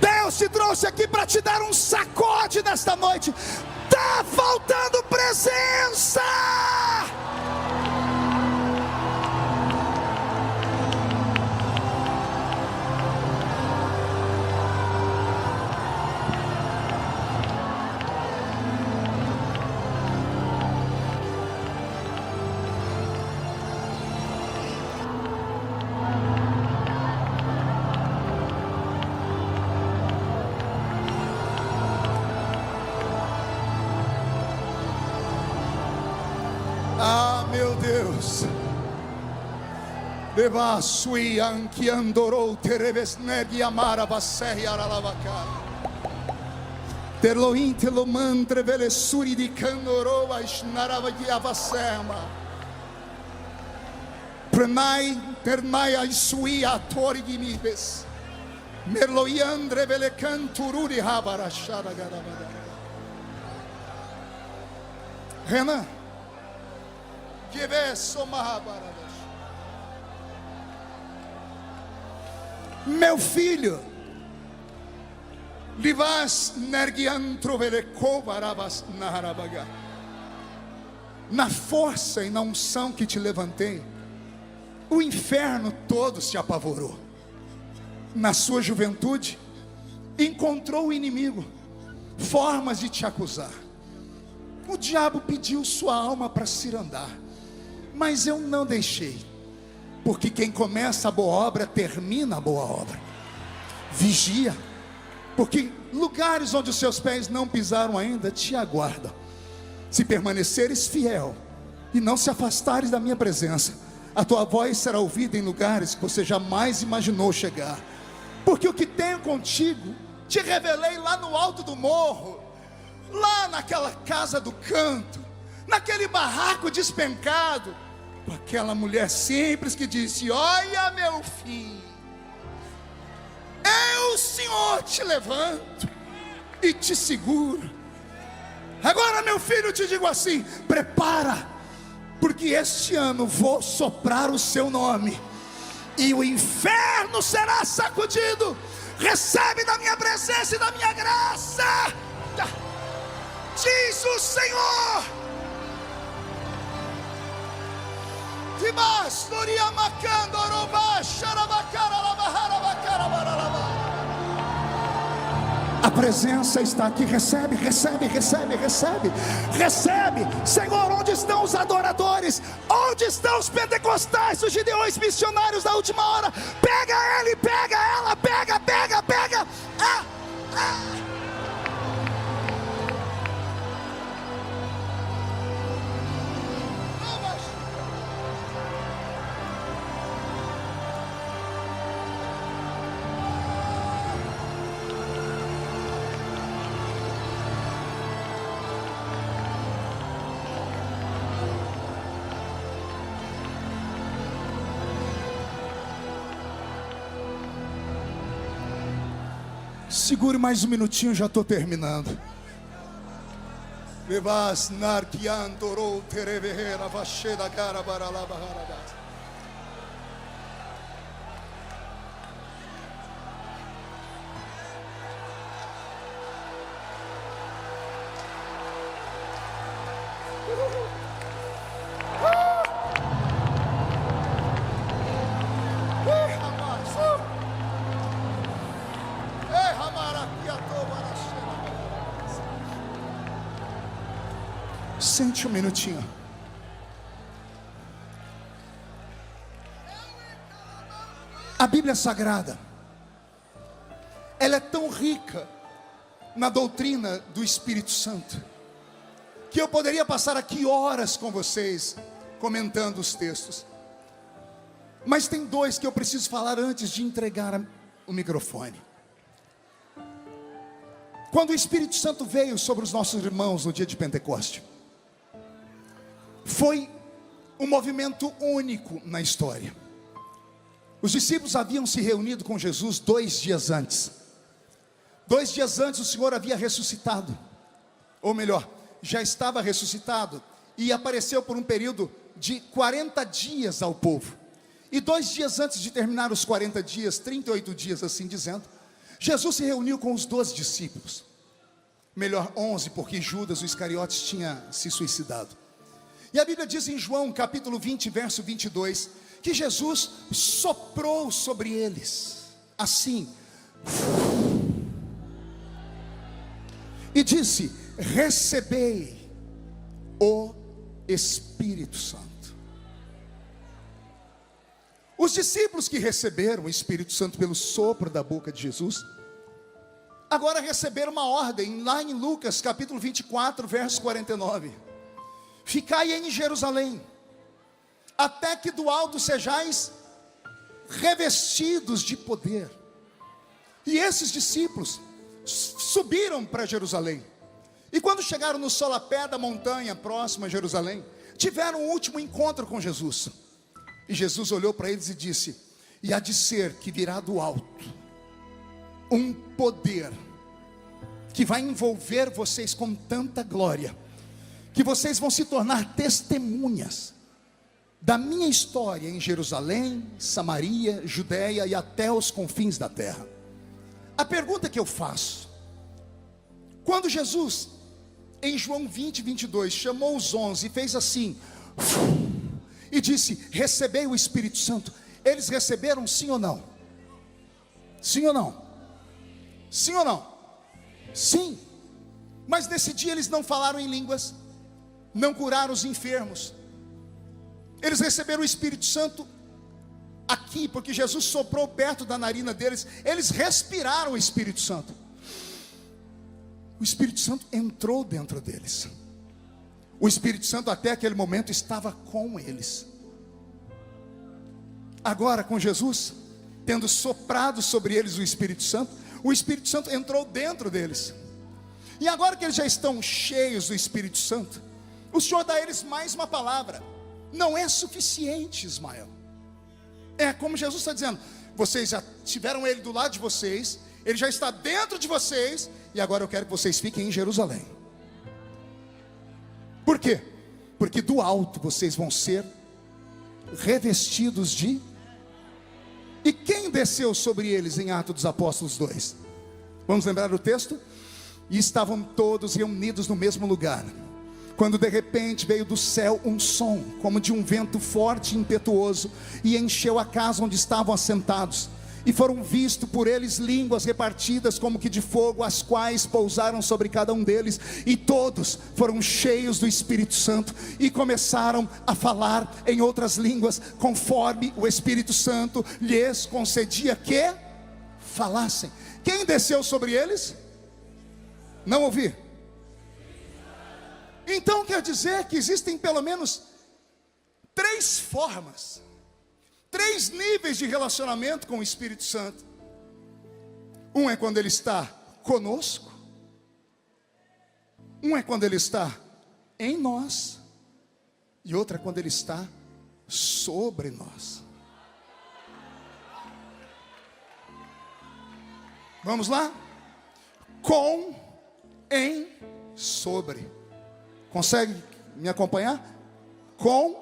Deus te trouxe aqui para te dar um sacode nesta noite. Está faltando presença. Ah, meu Deus. Deva sui anki andorou terebesnegi amara vasei aralavaka. Terloin telo mantre vele suri di candorou asnaravaki avasema. Prenai ternai ai sui atori gimibes. Merloiandre vele cantururi habarashara garavada. Renan, meu filho, na força e na unção que te levantei, o inferno todo se apavorou. Na sua juventude, encontrou o inimigo formas de te acusar. O diabo pediu sua alma para cirandar, mas eu não deixei, porque quem começa a boa obra, termina a boa obra. Vigia, porque lugares onde os seus pés não pisaram ainda, te aguardam. Se permaneceres fiel, e não se afastares da minha presença, a tua voz será ouvida em lugares que você jamais imaginou chegar. Porque o que tenho contigo, te revelei lá no alto do morro, lá naquela casa do canto, naquele barraco despencado, com aquela mulher simples que disse: olha, meu filho, eu, Senhor, te levanto e te seguro. Agora, meu filho, eu te digo assim: prepara, porque este ano vou soprar o seu nome, e o inferno será sacudido. Recebe da minha presença e da minha graça, diz o Senhor. A presença está aqui. Recebe, recebe, recebe, recebe, recebe. Senhor, onde estão os adoradores? Onde estão os pentecostais, os gideões missionários da última hora? Pega ele, pega ela, pega, pega, pega. Segure mais um minutinho, já estou terminando. Levas narquiantorou tereverra vacheda cara baralaba harabas. Sente um minutinho. A Bíblia Sagrada, ela é tão rica na doutrina do Espírito Santo, que eu poderia passar aqui horas com vocês, comentando os textos. Mas tem dois que eu preciso falar antes de entregar o microfone. Quando o Espírito Santo veio sobre os nossos irmãos no dia de Pentecoste, foi um movimento único na história. Os discípulos haviam se reunido com Jesus 2 dias antes. 2 dias antes o Senhor havia ressuscitado, ou melhor, já estava ressuscitado, e apareceu por um período de 40 dias ao povo. E 2 dias antes de terminar os 40 dias, 38 dias assim dizendo, Jesus se reuniu com os 12 discípulos. Melhor 11, porque Judas, o Iscariotes, tinha se suicidado. E a Bíblia diz em João capítulo 20, verso 22, que Jesus soprou sobre eles, assim, e disse: recebei o Espírito Santo. Os discípulos que receberam o Espírito Santo pelo sopro da boca de Jesus, agora receberam uma ordem, lá em Lucas capítulo 24, verso 49. Ficai em Jerusalém, até que do alto sejais revestidos de poder. E esses discípulos subiram para Jerusalém. E quando chegaram no solapé da montanha próxima a Jerusalém, tiveram um último encontro com Jesus. E Jesus olhou para eles e disse: e há de ser que virá do alto um poder que vai envolver vocês com tanta glória, que vocês vão se tornar testemunhas da minha história em Jerusalém, Samaria, Judeia e até os confins da terra. A pergunta que eu faço: quando Jesus, em João 20, 22, chamou os 11 e fez assim, e disse: recebei o Espírito Santo, eles receberam sim ou não? Sim ou não? Sim ou não? Sim. Mas nesse dia eles não falaram em línguas, não curaram os enfermos. Eles receberam o Espírito Santo aqui, porque Jesus soprou perto da narina deles. Eles respiraram o Espírito Santo. O Espírito Santo entrou dentro deles. O Espírito Santo até aquele momento estava com eles. Agora com Jesus, tendo soprado sobre eles o Espírito Santo entrou dentro deles. E agora que eles já estão cheios do Espírito Santo, o Senhor dá a eles mais uma palavra. Não é suficiente, Ismael. É como Jesus está dizendo: vocês já tiveram ele do lado de vocês, ele já está dentro de vocês, e agora eu quero que vocês fiquem em Jerusalém. Por quê? Porque do alto vocês vão ser revestidos de... E quem desceu sobre eles em Atos dos Apóstolos 2? Vamos lembrar o texto? E estavam todos reunidos no mesmo lugar, quando de repente veio do céu um som, como de um vento forte e impetuoso, e encheu a casa onde estavam assentados. E foram vistos por eles línguas repartidas como que de fogo, as quais pousaram sobre cada um deles. E todos foram cheios do Espírito Santo e começaram a falar em outras línguas, conforme o Espírito Santo lhes concedia que falassem. Quem desceu sobre eles? Não ouvi. Então quer dizer que existem pelo menos 3 formas, 3 níveis de relacionamento com o Espírito Santo. Um é quando ele está conosco, um é quando ele está em nós, e outro é quando ele está sobre nós. Vamos lá? com, em, sobre. Consegue me acompanhar? Com,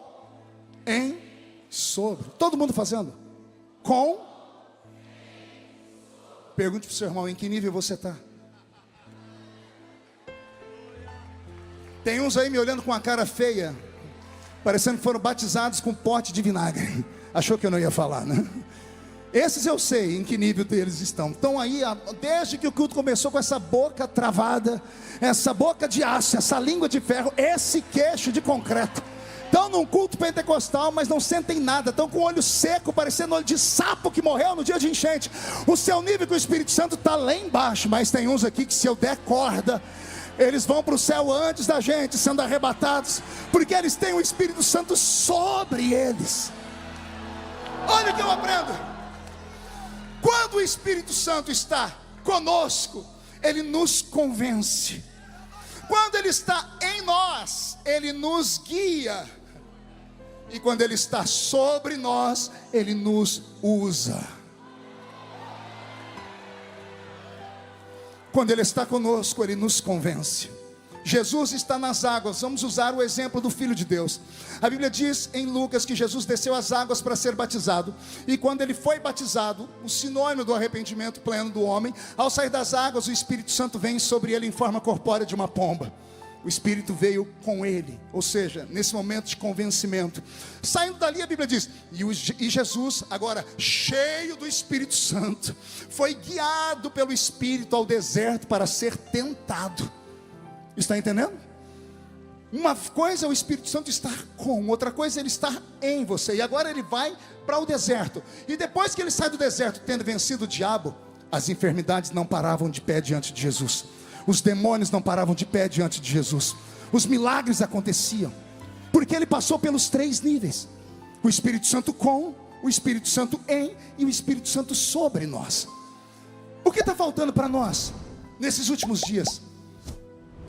em, sobre. Todo mundo fazendo? Com. Pergunte para o seu irmão, em que nível você está? Tem uns aí me olhando com a cara feia, parecendo que foram batizados com pote de vinagre. Achou que eu não ia falar, né? Esses eu sei em que nível eles estão. Estão aí, desde que o culto começou, com essa boca travada, essa boca de aço, essa língua de ferro, esse queixo de concreto. Estão num culto pentecostal, mas não sentem nada. Estão com o olho seco, parecendo olho de sapo que morreu no dia de enchente. O seu nível com o Espírito Santo está lá embaixo. Mas tem uns aqui que, se eu der corda, eles vão para o céu antes da gente, sendo arrebatados, porque eles têm o Espírito Santo sobre eles. Olha o que eu aprendo. Quando o Espírito Santo está conosco, ele nos convence. Quando ele está em nós, ele nos guia. E quando ele está sobre nós, ele nos usa. Quando ele está conosco, ele nos convence. Jesus está nas águas. Vamos usar o exemplo do Filho de Deus. A Bíblia diz em Lucas que Jesus desceu as águas para ser batizado. E quando ele foi batizado, o sinônimo do arrependimento pleno do homem, ao sair das águas, o Espírito Santo vem sobre ele em forma corpórea de uma pomba. O Espírito veio com ele, ou seja, nesse momento de convencimento. Saindo dali, a Bíblia diz, e Jesus, agora cheio do Espírito Santo, foi guiado pelo Espírito ao deserto para ser tentado. Está entendendo? Uma coisa é o Espírito Santo estar com, outra coisa é ele estar em você. E agora ele vai para o deserto. E depois que ele sai do deserto, tendo vencido o diabo, as enfermidades não paravam de pé diante de Jesus. Os demônios não paravam de pé diante de Jesus. Os milagres aconteciam, porque ele passou pelos 3 níveis: o Espírito Santo com, o Espírito Santo em e o Espírito Santo sobre nós. O que está faltando para nós nesses últimos dias?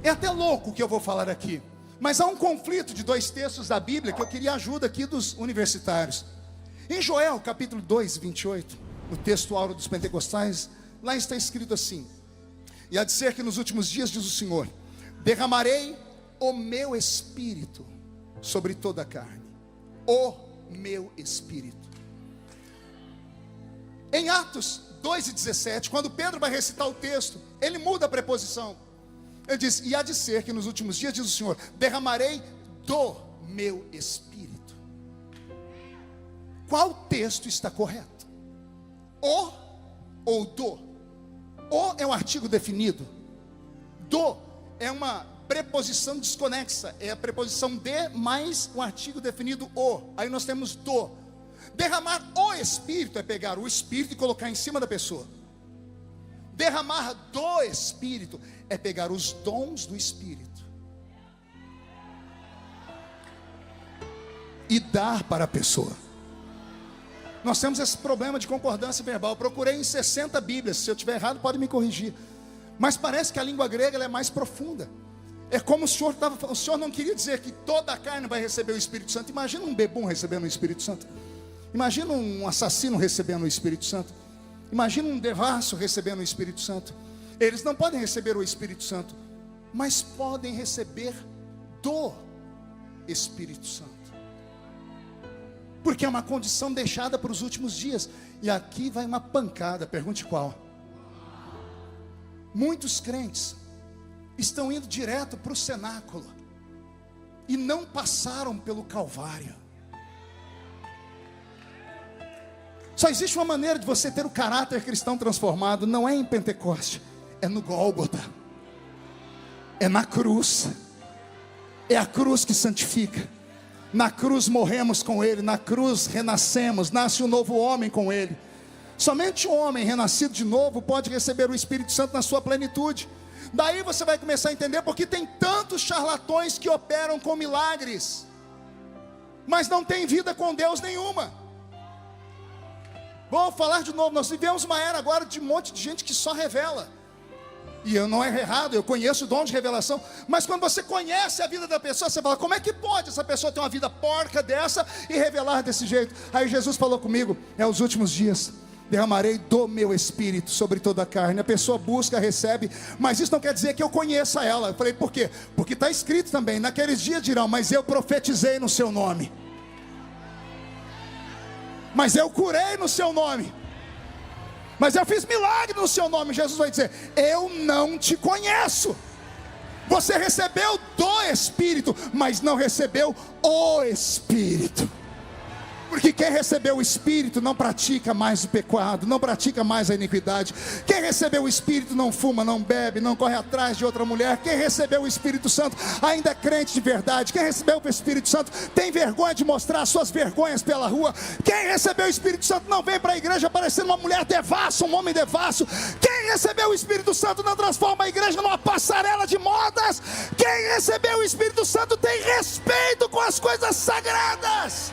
É até louco o que eu vou falar aqui, mas há um conflito de 2 textos da Bíblia que eu queria ajuda aqui dos universitários. Em Joel capítulo 2, 28, no texto áureo dos pentecostais, lá está escrito assim: e há de ser que nos últimos dias, diz o Senhor, derramarei o meu Espírito sobre toda a carne. O meu Espírito. Em Atos 2:17, quando Pedro vai recitar o texto, ele muda a preposição. Ele diz, e há de ser que nos últimos dias, diz o Senhor, derramarei do meu Espírito. Qual texto está correto? O ou do? O é um artigo definido. Do é uma preposição desconexa. É a preposição de mais um artigo definido o. Aí nós temos do. Derramar o Espírito é pegar o Espírito e colocar em cima da pessoa. Derramar do Espírito é pegar os dons do Espírito e dar para a pessoa. Nós temos esse problema de concordância verbal. Eu procurei em 60 Bíblias. Se eu estiver errado, pode me corrigir. Mas parece que a língua grega ela é mais profunda. É como o Senhor não queria dizer que toda a carne vai receber o Espírito Santo. Imagina um bebum recebendo o Espírito Santo. Imagina um assassino recebendo o Espírito Santo. Imagina um devasso recebendo o Espírito Santo. Eles não podem receber o Espírito Santo, mas podem receber do Espírito Santo. Porque é uma condição deixada para os últimos dias. E aqui vai uma pancada, pergunte qual. Muitos crentes estão indo direto para o cenáculo e não passaram pelo Calvário. Só existe uma maneira de você ter o caráter cristão transformado. Não é em Pentecoste, é no Gólgota, é na cruz. É a cruz que santifica. Na cruz morremos com Ele, na cruz renascemos, nasce um novo homem com Ele. Somente um homem renascido de novo pode receber o Espírito Santo na sua plenitude. Daí você vai começar a entender porque tem tantos charlatões que operam com milagres, mas não tem vida com Deus nenhuma. Vou falar de novo, nós vivemos uma era agora de um monte de gente que só revela. E eu não é errado, eu conheço o dom de revelação. Mas quando você conhece a vida da pessoa, você fala, como é que pode essa pessoa ter uma vida porca dessa e revelar desse jeito? Aí Jesus falou comigo, é os últimos dias. derramarei do meu espírito sobre toda a carne. A pessoa busca, recebe, mas isso não quer dizer que eu conheça ela. Eu falei, por quê? Porque está escrito também, naqueles dias dirão, mas eu profetizei no seu nome, mas eu curei no seu nome, mas eu fiz milagre no seu nome. Jesus vai dizer, eu não te conheço. Você recebeu do Espírito, mas não recebeu o Espírito. Porque quem recebeu o Espírito não pratica mais o pecado, não pratica mais a iniquidade. Quem recebeu o Espírito não fuma, não bebe, não corre atrás de outra mulher. Quem recebeu o Espírito Santo ainda é crente de verdade. Quem recebeu o Espírito Santo tem vergonha de mostrar suas vergonhas pela rua. Quem recebeu o Espírito Santo não vem para a igreja parecendo uma mulher devassa, um homem devasso. Quem recebeu o Espírito Santo não transforma a igreja numa passarela de modas. Quem recebeu o Espírito Santo tem respeito com as coisas sagradas.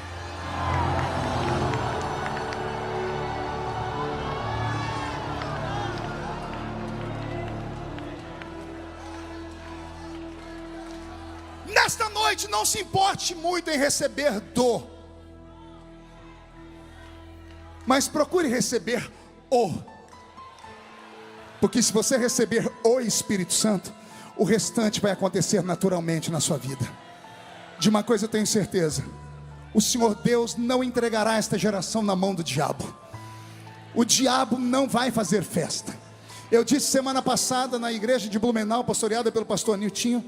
Nesta noite, não se importe muito em receber do, mas procure receber o. Porque se você receber o Espírito Santo, o restante vai acontecer naturalmente na sua vida. De uma coisa eu tenho certeza: o Senhor Deus não entregará esta geração na mão do diabo. O diabo não vai fazer festa. Eu disse semana passada na igreja de Blumenau, pastoreada pelo pastor Niltinho,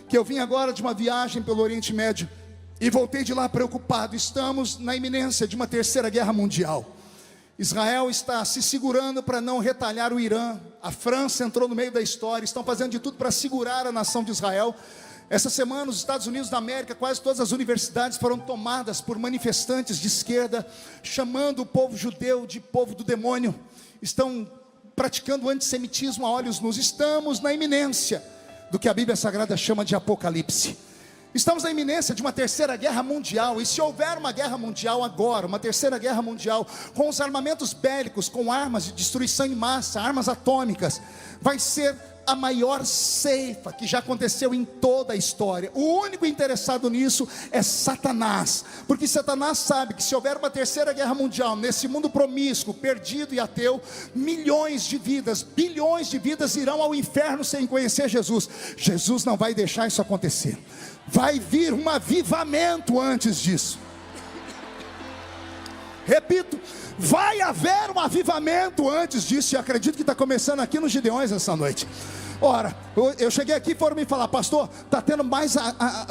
que eu vim agora de uma viagem pelo Oriente Médio e voltei de lá preocupado. Estamos na iminência de uma terceira guerra mundial. Israel está se segurando para não retalhar o Irã. A França entrou no meio da história, estão fazendo de tudo para segurar a nação de Israel. Essa semana, os Estados Unidos da América, quase todas as universidades foram tomadas por manifestantes de esquerda, chamando o povo judeu de povo do demônio. Estão praticando antissemitismo a olhos nus. Estamos na iminência do que a Bíblia Sagrada chama de Apocalipse. Estamos na iminência de uma terceira guerra mundial. E se houver uma guerra mundial agora, uma terceira guerra mundial, com os armamentos bélicos, com armas de destruição em massa, armas atômicas, vai ser a maior ceifa que já aconteceu em toda a história. O único interessado nisso é Satanás, porque Satanás sabe que se houver uma terceira guerra mundial, nesse mundo promíscuo, perdido e ateu, milhões de vidas, bilhões de vidas irão ao inferno sem conhecer Jesus. Jesus não vai deixar isso acontecer. Vai vir um avivamento antes disso. Repito, vai haver um avivamento antes disso. E acredito que está começando aqui nos Gideões essa noite. Ora, eu cheguei aqui e foram me falar: pastor, está tendo mais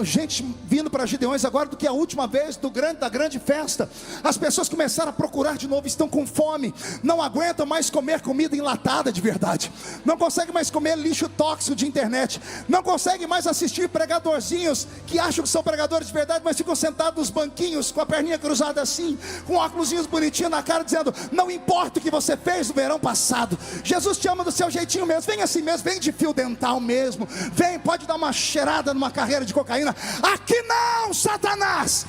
gente vindo para Gideões agora do que a última vez da grande festa. As pessoas começaram a procurar de novo, estão com fome, não aguentam mais comer comida enlatada de verdade, não conseguem mais comer lixo tóxico de internet, não conseguem mais assistir pregadorzinhos que acham que são pregadores de verdade, mas ficam sentados nos banquinhos com a perninha cruzada assim, com óculosinhos bonitinhos na cara, dizendo: não importa o que você fez no verão passado, Jesus te ama do seu jeitinho mesmo, vem assim mesmo, vem de fio dental mesmo, vem, pode dar uma cheirada numa carreira de cocaína. Aqui não, Satanás,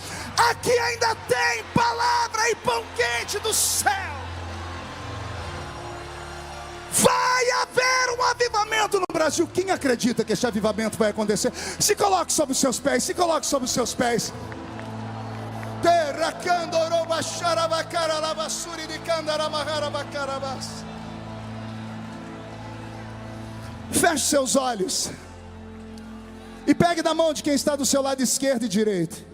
aqui ainda tem palavra e pão quente do céu. Vai haver um avivamento no Brasil. Quem acredita que esse avivamento vai acontecer? Se coloque sobre os seus pés, se coloque sobre os seus pés. Feche seus olhos e pegue na mão de quem está do seu lado esquerdo e direito.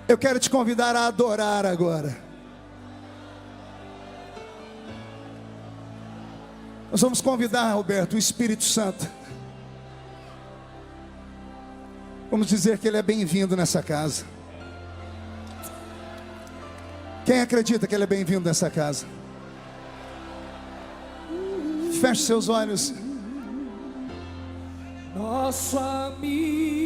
Eu quero te convidar a adorar agora. Nós vamos convidar, Roberto, o Espírito Santo. Vamos dizer que ele é bem-vindo nessa casa. Quem acredita que ele é bem-vindo nessa casa? Feche seus olhos. Nosso amigo